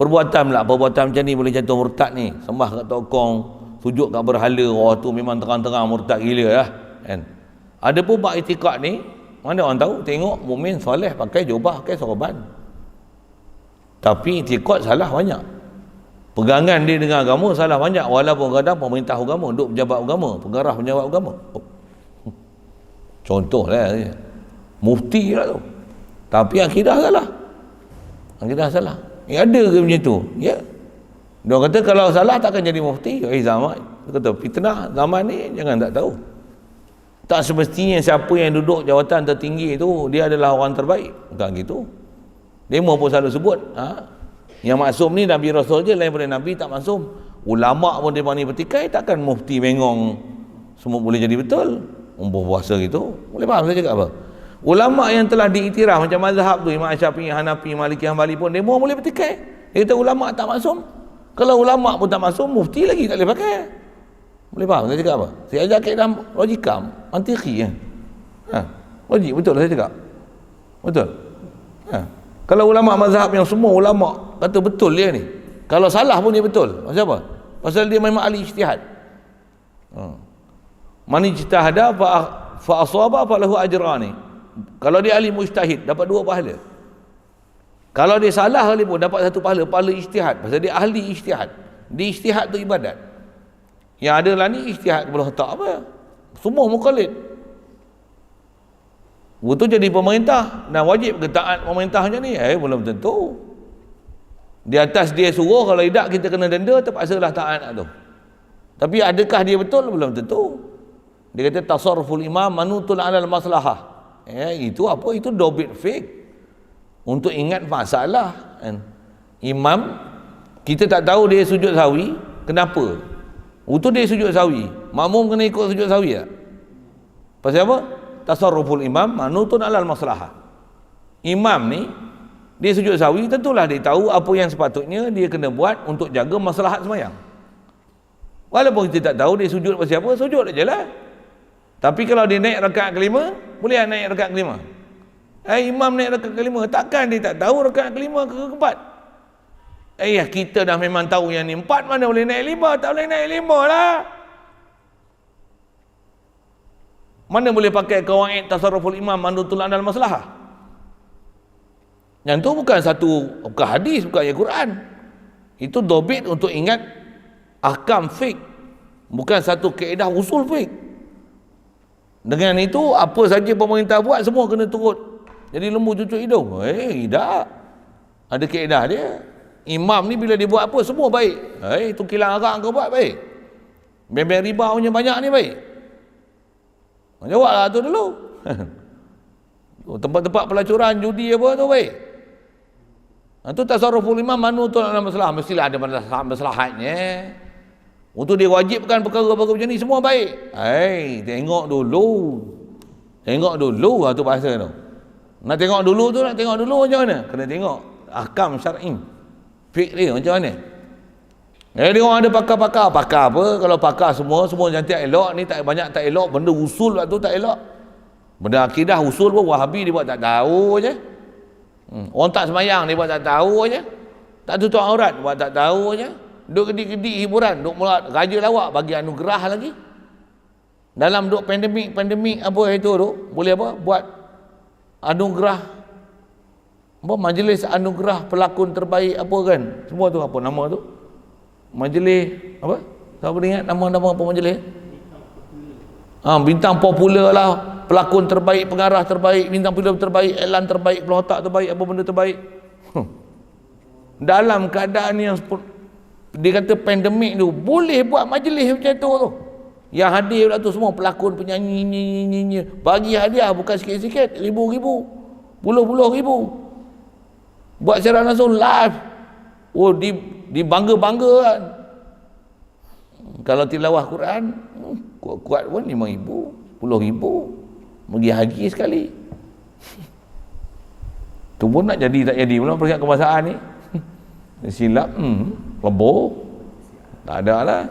Perbuatan macam ni boleh jatuh murtad ni. Sembah kat tokong, sujud kat berhala, tu memang terang-terang murtad gila lah kan. Ada pun bab i'tiqad ni, mana orang tahu, tengok mukmin soleh pakai jubah, pakai sorban, tapi i'tiqad salah banyak. Pegangan dia dengan agama salah banyak, walaupun kadang pemerintah agama, duk pejabat agama, pengarah pejabat agama. Contoh lah mufti lah tu, tapi akidah salah. Ada ke macam tu? Ya. Dia kata kalau salah takkan jadi mufti. Zaman dia kata fitnah zaman ni, jangan tak tahu. Tak semestinya siapa yang duduk jawatan tertinggi tu dia adalah orang terbaik, bukan gitu. Demo pun selalu sebut yang maksum ni Nabi Rasul je, lain daripada Nabi tak maksum. Ulama pun dia ni bertikai, takkan mufti bengong semua boleh jadi betul. Umbuh puasa gitu, boleh faham saya cakap apa? Ulama yang telah diiktiraf macam mazhab tu, Imam Syafi'i, Hanafi, Maliki, Hanbali pun demo boleh bertikai. Dia kata ulama tak maksum. Kalau ulama pun tak maksum, mufti lagi tak boleh pakai. Boleh faham saya cakap apa? Saya ajar kaedah logika, mantiki ya. Logik betul saya cakap. Betul. Kalau ulama mazhab yang semua ulama kata betul dia ni, kalau salah pun dia betul. Pasal apa? Pasal dia memang ahli ijtihad. Man ijtahada fa asaba falahu ajrani. Kalau dia ahli mujtahid dapat 2 pahala. Kalau dia salah kali pun dapat 1 pahala ijtihad. Pasal dia ahli ijtihad. Di ijtihad tu ibadat. Yang ada lah ni ijtihad kebelah tak apa. Semua muqallid. Itu jadi pemerintah dan wajib ke taat pemerintah macam ni? Belum tentu. Di atas dia suruh, kalau tidak kita kena denda, terpaksalah taat tu. Tapi adakah dia betul? Belum tentu. Dia kata tasarruful imam manutul alal maslahah. Itu apa? Itu dobit fake untuk ingat masalah kan. Imam kita tak tahu dia sujud sahwi, kenapa? Itu dia sujud sahwi, makmum kena ikut sujud sahwi tak? Pasal apa? Tasarruful imam manutun alal maslahah. Imam ni dia sujud sahwi, tentulah dia tahu apa yang sepatutnya dia kena buat untuk jaga maslahat sembahyang. Walaupun kita tak tahu dia sujud pasal apa, sujud aja lah. Tapi kalau dia naik rakaat kelima, boleh naik rakaat kelima. Imam naik rakaat kelima, takkan dia tak tahu rakaat kelima ke keempat? Kita dah memang tahu yang ni 4, mana boleh naik 5? Tak boleh naik 5 lah. Mana boleh pakai kawaid tasarruful imam manutul alal maslahah? Yang tu bukan bukan hadis, bukan ayat Quran. Itu dobit untuk ingat ahkam fiqh, bukan satu kaedah usul fiqh. Dengan itu apa saja pemerintah buat semua kena turut jadi lembu cucuk hidung. Tidak. Ada kaedah dia. Imam ni bila dia buat apa semua baik. Itu kilang arak kau buat baik. Bembeng riba punya banyak ni baik. Jawablah tu dulu. Tempat-tempat pelacuran judi apa tu baik. Itu tasarruful imam mana tu dalam masalah, mestilah ada maslahatnya. Untuk dia wajibkan perkara-perkara macam ni semua baik. Tengok dulu. Tengok dulu tu bahasa tu. Nak tengok dulu macam mana? Kena tengok ahkam syar'i. Fiqh dia macam mana? Dia orang ada pakar-pakar apa? Kalau pakar semua cantik elok, ni tak banyak tak elok, benda usul waktu tak elok. Benda akidah usul pun Wahabi dia buat tak tahu je. Orang tak semayang dia buat tak tahu je. Tak tutup aurat buat tak tahu je. Duk kedik-kedik hiburan, duk mulat raja lawak bagi anugerah lagi. Dalam duk pandemik apa itu tu, boleh apa? Buat anugerah apa, majlis anugerah pelakon terbaik apa kan? Semua tu apa nama tu? Majlis apa? Siapa ingat nama-nama apa majlis? Bintang popular lah, pelakon terbaik, pengarah terbaik, bintang filem terbaik, iklan terbaik, pelotak terbaik, apa benda terbaik. Dalam keadaan yang dia kata pandemik tu, boleh buat majlis macam tu. Yang hadir pula tu semua pelakon, penyanyi, bagi hadiah bukan sikit-sikit, ribu-ribu, puluh-puluh ribu. Buat secara langsung live. Dibangga-banggakan. Kalau tilawah Quran, kuat-kuat pun 5,000, 10,000. Pergi haji sekali. Tu pun nak jadi tak jadi pula peringkat kebangsaan ni. Silap, lebur. Tak ada lah.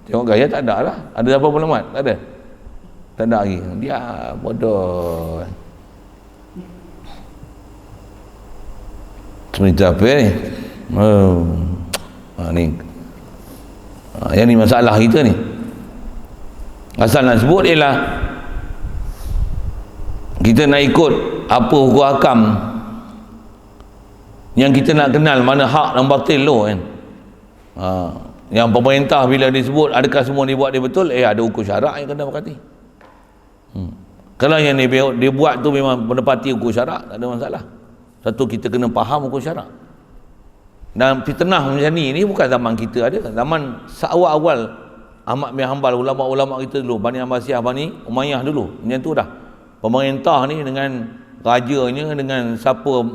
Tengok gaya tak ada lah. Ada apa maklumat? Tak ada. Tak ada lagi. Dia bodoh. Seperti apa ni? Ni. Yang ni masalah kita ni. Asal nak sebut ialah kita nak ikut apa hukum hakam yang kita nak kenal mana hak dan batil tu kan. Yang pemerintah bila disebut adakah semua dibuat dia betul, ada hukum syarak yang kena berkati. Kalau yang dia buat tu memang menepati hukum syarak, tak ada masalah. Satu, kita kena faham hukum syarak. Dan fitnah macam ni bukan zaman kita ada, zaman awal-awal Ahmad bin Hanbal, ulama-ulama kita dulu, Bani Abbasiyah, Bani Umayyah dulu, macam tu dah. Pemerintah ni dengan rajanya, dengan siapa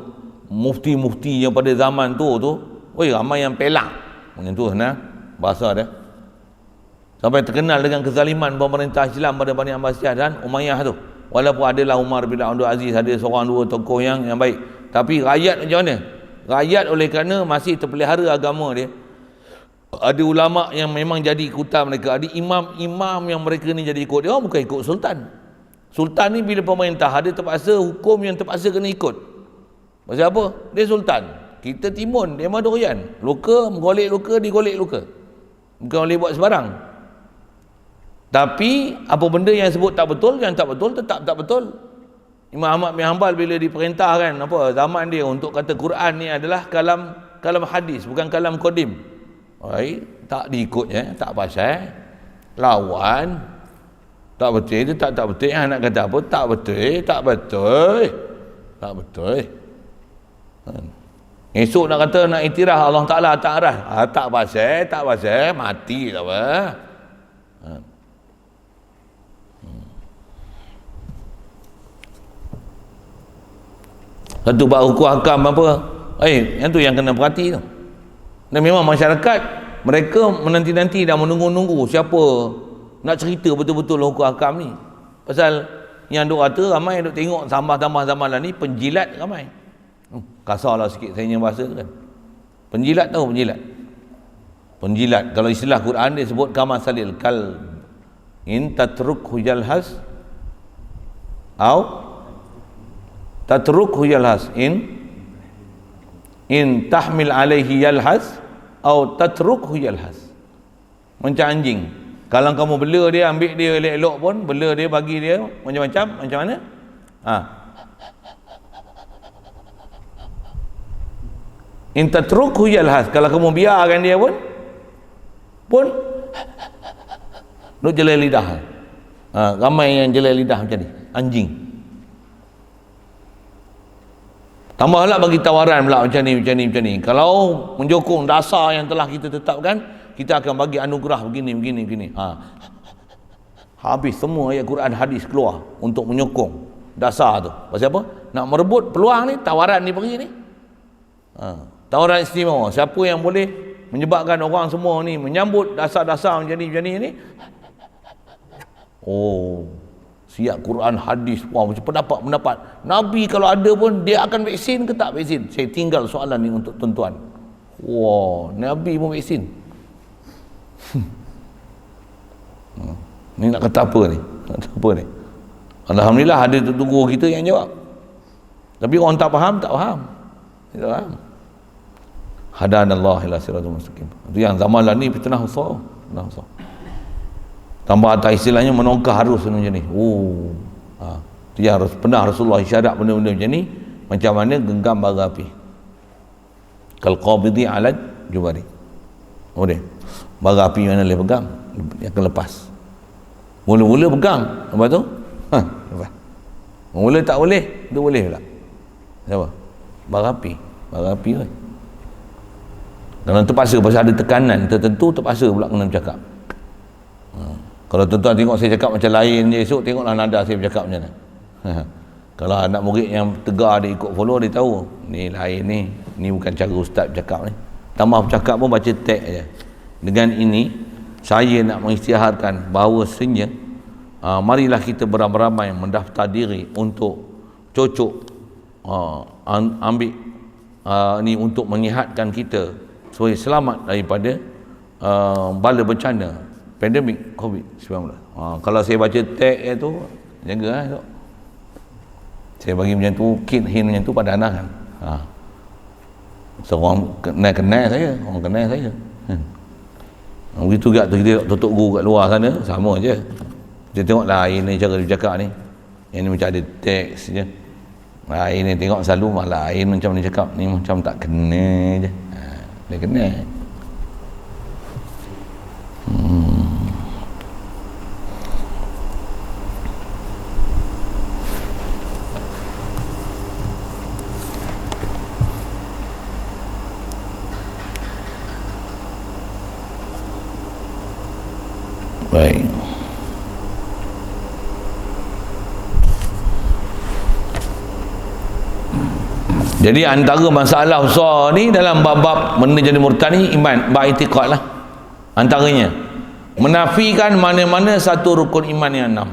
mufti-mufti yang pada zaman tu ramai yang pelak macam tu bahasa dia, sampai terkenal dengan kezaliman pemerintah Islam pada Bani Abbasiyah dan Umayyah tu. Walaupun adalah Umar bin Abdul Aziz, ada seorang dua tokoh yang baik, tapi rakyat macam mana? Rakyat oleh kerana masih terpelihara agama dia, ada ulama yang memang jadi ikutan mereka, ada imam-imam yang mereka ni jadi ikut dia, bukan ikut sultan. Sultan ni bila pemerintah ada terpaksa hukum yang terpaksa kena ikut. Pasal apa? Dia sultan, kita timun, dia mah durian. Luka, menggolek luka, digolek luka. Bukan boleh buat sebarang. Tapi apa benda yang sebut tak betul, yang tak betul tetap tak betul. Imam Ahmad bin Hanbal bila diperintahkan apa zaman dia untuk kata Quran ni adalah kalam hadis, bukan kalam qadim. Tak diikutnya, tak pasal. Lawan. Tak betul itu tak betul. Nak kata apa? Tak betul. Esok nak kata nak iktiraf Allah Ta'ala tak arah. Tak pasal, mati tak apa. Satu bab hukum hakam apa? Yang tu yang kena perhati tu. Dan memang masyarakat mereka menanti-nanti dan menunggu-nunggu siapa nak cerita betul-betul hukum hakam ni. Pasal yang duk kata ramai duk tengok tambah-tambah zaman ni penjilat ramai. Kasarlah sikit saya punya bahasa kan. Penjilat tahu penjilat? Penjilat kalau istilah Quran dia sebut kama salil kal in tatrukhu yalhas au tatrukhu yalhas in tahmil alaihi yalhas au tatrukhu yalhas. Macam anjing, kalau kamu bela dia, ambil dia elok-elok pun, bela dia, bagi dia macam-macam, macam mana? In tatrukhu yalhas, kalau kamu biarkan dia pun lu jelai lidah. Ramai yang jelai lidah macam ni, anjing. Tambahlah bagi tawaran pula macam ni. Kalau menjokong dasar yang telah kita tetapkan, kita akan bagi anugerah begini. Habis semua ayat Quran hadis keluar untuk menyokong dasar tu. Pasal apa? Nak merebut peluang ni, tawaran ni bagi ni. Tawaran istimewa. Siapa yang boleh menyebabkan orang semua ni menyambut dasar-dasar macam ni, oh, siap Quran, hadis, wah, macam pendapat. Nabi kalau ada pun dia akan vaksin ke tak vaksin? Saya tinggal soalan ni untuk tuan-tuan. Wah, Nabi pun vaksin. Ni nak kata apa ni? Alhamdulillah ada guru kita yang jawab. Tapi orang tak faham. Tak faham. Hadanallah ila siratal mustaqim. Itu yang zaman lah ni fitnah besar. Tambah atas istilahnya menongkah arus macam ni. Itu yang pernah Rasulullah isyarat benda-benda macam ni, macam mana genggam bara api. Kal qabidi ala jubari. Boleh. Bara api mana boleh pegang, dia akan lepas. Mula-mula pegang, lepas tu lepas. Mula tak boleh, dia boleh pula. Siapa? Bara api kan. Kalau terpaksa pasal ada tekanan tertentu, terpaksa pula kena bercakap. Kalau tuan-tuan tengok saya cakap macam lain je, esok tengoklah nada saya bercakap macam mana. Kalau anak murid yang tegar dia ikut follow, dia tahu ni lain ni bukan cara ustaz bercakap ni. Tambah bercakap pun baca teks aja. Dengan ini saya nak mengisytiharkan bahawasanya marilah kita beramai-ramai mendaftar diri untuk cocok ambil ni untuk menyihatkan kita supaya selamat daripada bala bencana pandemik COVID-19. Kalau saya baca teks tu, jaga saya bagi macam tu, kit hin macam tu pada anak kan. So orang kenal saya. Begitu juga tu kita tutup guru kat luar sana, sama je. Kita tengok lain ni cara dia cakap ni. Yang ni macam ada teks je. Lain ni tengok selalu malah lain macam ni cakap, ni macam tak kena je. Dia kena. Baik. Jadi antara masalah besar ni dalam bab-bab benda jadi murtad ni iman, bab i'tiqad lah. Antaranya menafikan mana-mana satu rukun iman yang 6.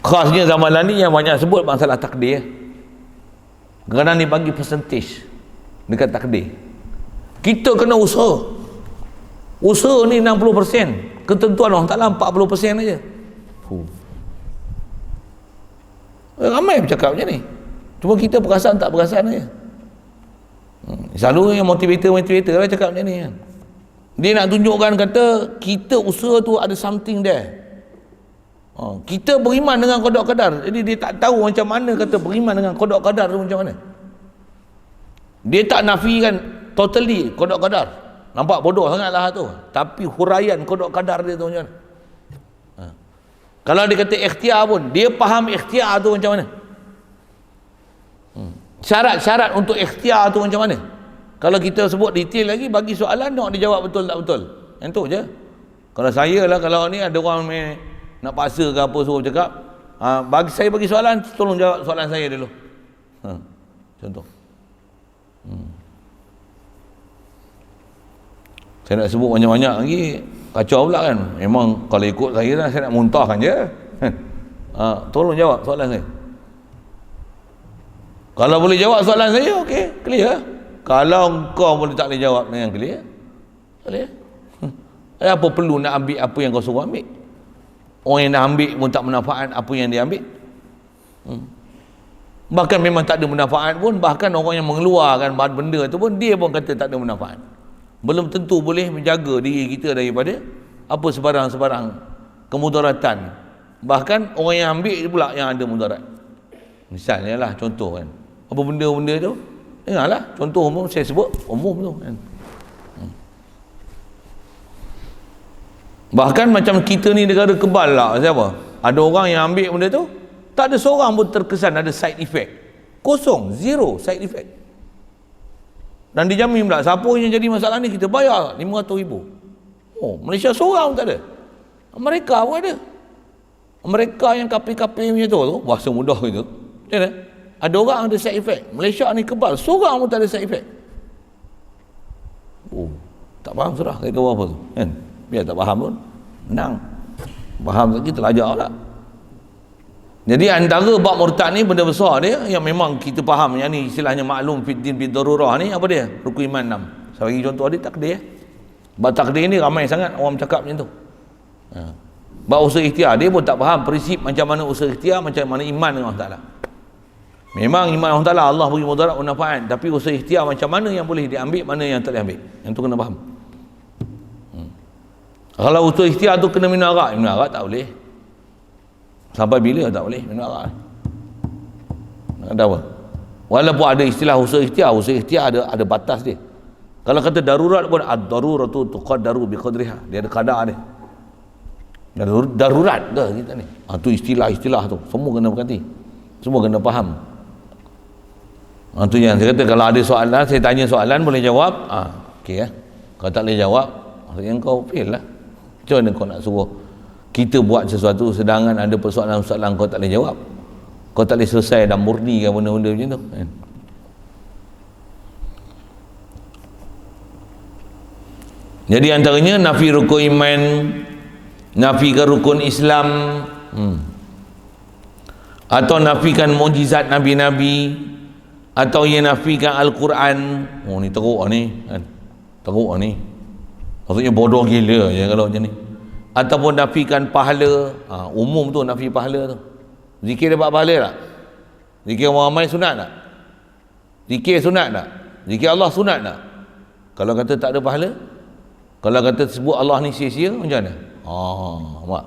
Khasnya zaman ni yang banyak sebut masalah takdir. Kadang-kadang dia bagi percentage dekat takdir. Kita kena usaha. Usaha ni 60%, ketentuan Allah Ta'ala 40% aja. Ramai bercakap macam ni. Cuma kita perasan tak perasan aja. Selalu yang motivator lah cakap macam ni kan. Dia nak tunjukkan kata kita usaha tu ada something there. Kita beriman dengan qada qadar. Jadi dia tak tahu macam mana kata beriman dengan qada qadar tu macam mana. Dia tak nafikan totally qada qadar. Nampak bodoh sangatlah tu. Tapi huraian qada qadar dia tu macam mana. Kalau dia kata ikhtiar pun, dia faham ikhtiar tu macam mana. Syarat-syarat untuk ikhtiar tu macam mana. Kalau kita sebut detail lagi, bagi soalan nak dijawab betul tak betul. Yang tu je. Kalau saya lah, kalau ni ada orang nak paksa ke apa suruh cakap, saya bagi soalan, tolong jawab soalan saya dulu. Contoh. Saya nak sebut banyak-banyak lagi, kacau pula kan. Memang kalau ikut saya lah, saya nak muntahkan je. Tolong jawab soalan saya. Kalau boleh jawab soalan saya, okey, clear. Kalau kau boleh tak boleh jawab dengan clear, boleh. Apa perlu nak ambil apa yang kau suruh ambil? Orang yang nak ambil pun tak manfaat apa yang dia ambil. Bahkan memang tak ada manfaat pun, bahkan orang yang mengeluarkan benda tu pun, dia pun kata tak ada manfaat. Belum tentu boleh menjaga diri kita daripada apa sebarang-sebarang kemudaratan. Bahkan orang yang ambil pula yang ada mudarat. Misalnya lah, contoh kan, apa benda-benda tu, dengarlah, contoh umum saya sebut, umum tu kan. Bahkan macam kita ni negara kebal lah, siapa? Ada orang yang ambil benda tu, tak ada seorang pun terkesan ada side effect. Kosong, zero side effect. Dan dijamin pula, siapa yang jadi masalah ni kita bayar 500,000. Malaysia seorang pun tak ada. Amerika pun ada. Mereka yang kapi-kapi punya tu bahasa mudah gitu. Macam mana? Ada orang ada side effect. Malaysia ni kebal, seorang pun tak ada side effect. Oh, tak faham sudah saya kau apa tu kan. Biar tak faham pun menang, faham lagi terlajar lah. Jadi antara bab murtad ni benda besar dia yang memang kita faham, yang ni istilahnya maklum fiddin biddarurah ni apa dia? Rukun iman 6. Saya bagi contoh dia takdir. Bab takdir ni ramai sangat orang bercakap macam tu. Bab usaha ikhtiar dia pun tak faham prinsip macam mana usaha ikhtiar, macam mana iman dengan Allah Ta'ala. Memang iman Allah Ta'ala, Allah bagi mudarat wa nafa'an, tapi usaha ikhtiar macam mana yang boleh diambil, mana yang tak boleh ambil, yang tu kena faham. Kalau usaha ikhtiar tu kena minum arak tak boleh. Sampai bila tak boleh minum arak? Ada apa? Walaupun ada istilah usaha ikhtiar ada batas dia. Kalau kata darurat pun ad-daruratu tuqaddaru biqadriha, dia ada kadar dia. Darurat ke kita ni? Tu istilah-istilah tu semua kena berhati, semua kena faham. Tu yang saya kata, kalau ada soalan saya tanya soalan boleh jawab, okey ya. Kalau tak boleh jawab, maksudnya kau fail lah. Macam mana kau nak suruh kita buat sesuatu sedangkan ada persoalan-persoalan kau tak boleh jawab, kau tak boleh selesai dan murni kan benda-benda macam tu kan? Jadi antaranya nafi rukun iman, nafikan rukun Islam, atau nafikan mukjizat nabi-nabi, atau ia nafikan Al-Quran. Ni teruk ni kan, teruk ni, maksudnya bodoh gila je kalau macam ni. Ataupun nafikan pahala. Umum tu nafi pahala tu. Zikir dapat pahala tak? Zikir orang ramai sunat tak? Zikir sunat tak? Zikir Allah sunat tak? Kalau kata tak ada pahala, kalau kata sebut Allah ni sia-sia, macam mana? Mak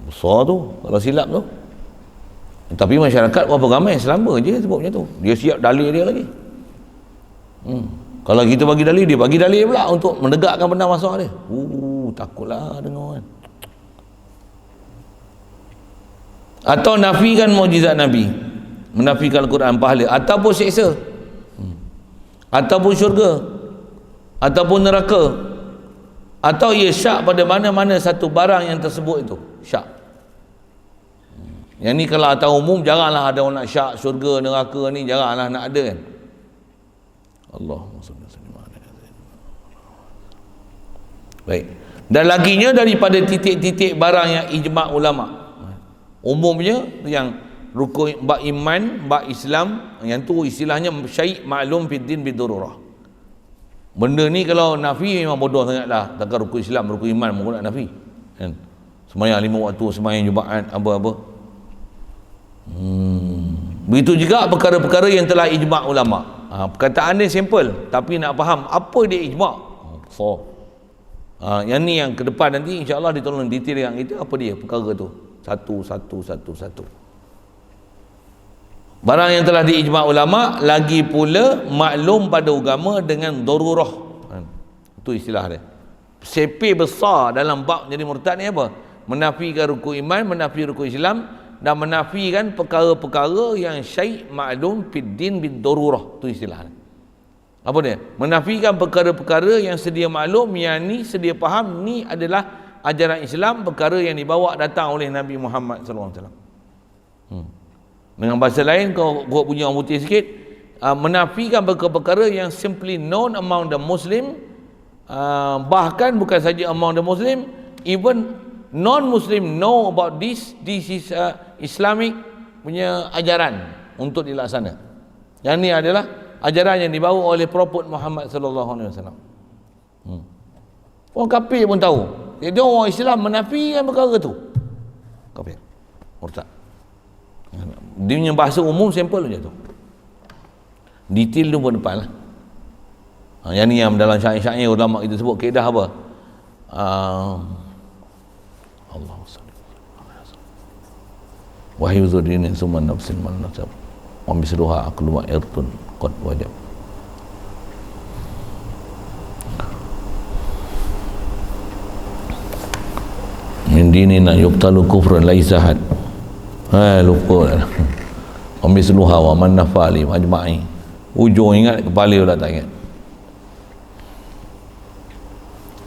besar tu kalau silap tu. Tapi masyarakat berapa ramai selama je sebut macam tu, dia siap dalil dia lagi. Kalau kita bagi dalil, dia bagi dalil pula untuk menegakkan benda masalah dia. Takutlah dengar kan. Atau nafikan mukjizat Nabi, menafikan Al-Quran, pahala, ataupun siksa, ataupun syurga, ataupun neraka, atau ia syak pada mana-mana satu barang yang tersebut itu syak. Yang ni kalau atas umum janganlah ada orang nak syak syurga neraka ni, janganlah nak ada kan. Allahumma salli alaihi wasallam. Baik. Dan laginya daripada titik-titik barang yang ijma' ulama. Umumnya yang rukun bab iman, bab Islam, yang tu istilahnya syai' ma'lum fiddin bidururah. Benda ni kalau nafi memang bodoh sangatlah. Takkan rukun Islam, rukun iman pun nak nafi kan? Sembahyang 5 waktu, sembahyang Jumaat, apa-apa. Begitu juga perkara-perkara yang telah ijma' ulama. Perkataan dia simple, tapi nak faham apa dia ijma'. Yang ni yang ke depan nanti insya-Allah ditolong detail dengan kita apa dia perkara tu. Satu. Barang yang telah diijma' ulama, lagi pula maklum pada agama dengan darurah. Itu istilah dia. Sepi besar dalam bab jadi murtad ni apa? Menafikan rukun iman, menafi rukun Islam, dan menafikan perkara-perkara yang syai' maklum fiddin bid-darurah. Itu istilah dia. Apa dia? Menafikan perkara-perkara yang sedia maklum, yang ni sedia faham, ni adalah ajaran Islam, perkara yang dibawa datang oleh Nabi Muhammad SAW. Dengan bahasa lain, kau punya orang putih sikit, menafikan perkara-perkara yang simply known among the Muslim, bahkan bukan saja among the Muslim, even non-Muslim know about this is Islamic punya ajaran untuk dilaksana. Yang ni adalah ajaran yang dibawa oleh Prophet Muhammad SAW. Orang kafir pun tahu. Jadi orang Islam menafikan perkara tu, kafir, murtad. Dia punya bahasa umum simple macam tu. Detail tu pun depan lah. Yang ni yang dalam syair-syair ulama kita sebut kaedah apa? Allahu salli wa hifdzudin summa nafsin man nasab wa misruha aqlu wa irtun qad wajab. Min dinina yubtalu kufran laisa had. Lupa. Wa misluha wa man nafali majma'i. Ujung ingat, kepala pula tak ingat.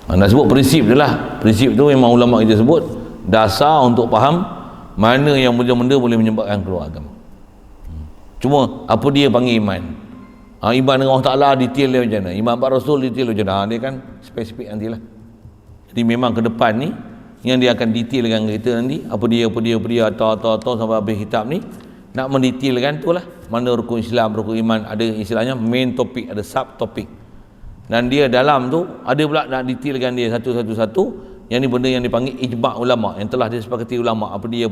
Nak sebut prinsip dia lah. Prinsip tu memang ulama kita sebut dasar untuk faham mana yang benda-benda boleh menyebabkan keluar agama. Cuma apa dia panggil iman? Iman dengan Allah Ta'ala detail dia macam mana? Iman pada Rasul detail macam mana? Dia kan spesifik nantilah. Jadi memang ke depan ni yang dia akan detailkan kita nanti apa dia atau sampai habis kitab ni nak mendetailkan tu lah mana rukun Islam, rukun iman, ada istilahnya main topik, ada sub topik, dan dia dalam tu ada pula nak detailkan dia satu-satu. Yang ni benda yang dipanggil ijma' ulama, yang telah disepakati ulama, apa dia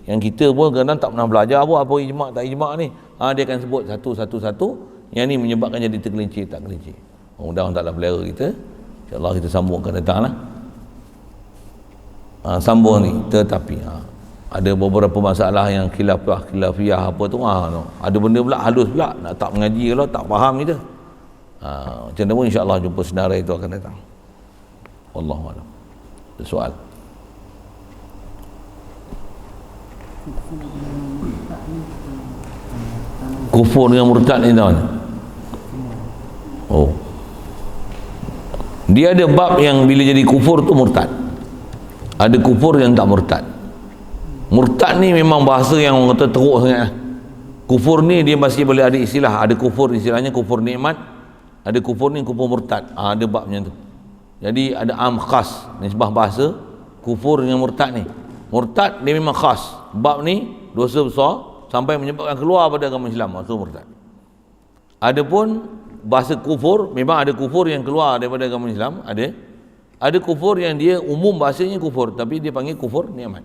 yang kita pun kadang tak pernah belajar apa ijma' tak ijma' ni. Dia akan sebut satu-satu yang ni menyebabkan jadi tergelincir tak gelincir. Mudah-mudahan tak pelihara kita, insya-Allah kita sambung akan datang lah. Sambung ni, tetapi ada beberapa masalah yang khilafiyah apa tu, ada benda pula halus pula nak tak mengaji kalau tak faham kita. Macam mana pun insya-Allah jumpa senarai itu akan datang. Wallahu a'lam. Ada soal? Kufur dengan murtad ni tahu? Dia ada bab yang bila jadi kufur tu murtad. Ada kufur yang tak murtad. Murtad ni memang bahasa yang orang kata teruk sangat. Kufur ni dia masih boleh ada istilah. Ada kufur istilahnya kufur nikmat. Ada kufur ni kufur murtad. Ada babnya tu. Jadi ada am khas nisbah bahasa kufur dengan murtad ni. Murtad dia memang khas. Bab ni dosa besar sampai menyebabkan keluar pada agama Islam, itu murtad. Adapun bahasa kufur, memang ada kufur yang keluar daripada agama Islam, ada kufur yang dia umum bahasanya kufur tapi dia panggil kufur nikmat.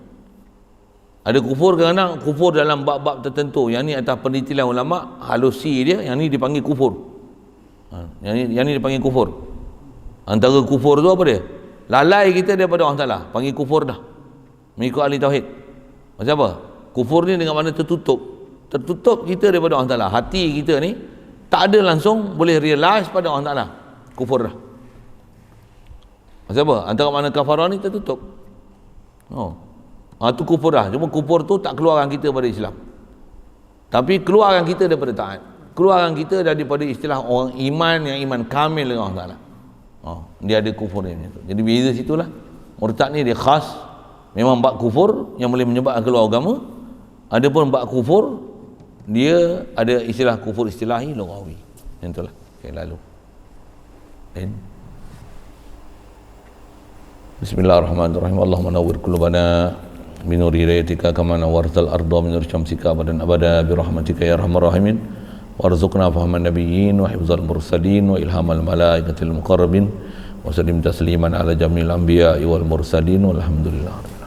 Ada kufur kerana kufur dalam bab-bab tertentu, yang ni atas penelitian ulama halusi dia, yang ni dipanggil kufur. Yang ni dipanggil kufur. Antara kufur tu apa dia? Lalai kita daripada Allah Ta'ala, panggil kufur dah, mengikut ahli tauhid. Macam apa? Kufur ni dengan mana tertutup kita daripada Allah Ta'ala. Hati kita ni tak ada langsung boleh realize pada Allah Ta'ala, kufur dah. Macam apa? Antara mana kafarah ni tertutup. Tu kufur dah. Cuma kufur tu tak keluarkan kita daripada Islam, tapi keluarkan kita daripada taat, keluarkan kita daripada istilah orang iman yang iman kamil dengan Allah Ta'ala. Dia ada kufur ni. Jadi beza situlah. Murtad ni dia khas, memang bab kufur yang boleh menyebabkan keluar agama. Adapun bab kufur dia ada istilah kufur istilahi lughawi. Yang itulah yang lalu. Bismillahirrahmanirrahim. Allahumma nawwir qulubana bi nuri hidayatika kama nawwartal arda bi nuri syamsika abadan abada bi rahmatika ya arhamar rahimin. Warzuqna fahman nabiyyin wa hifzal mursalin wa ilhamal malaikatil muqarrabin wa sallim tasliman ala jamil anbiya'i wal mursalin walhamdulillah.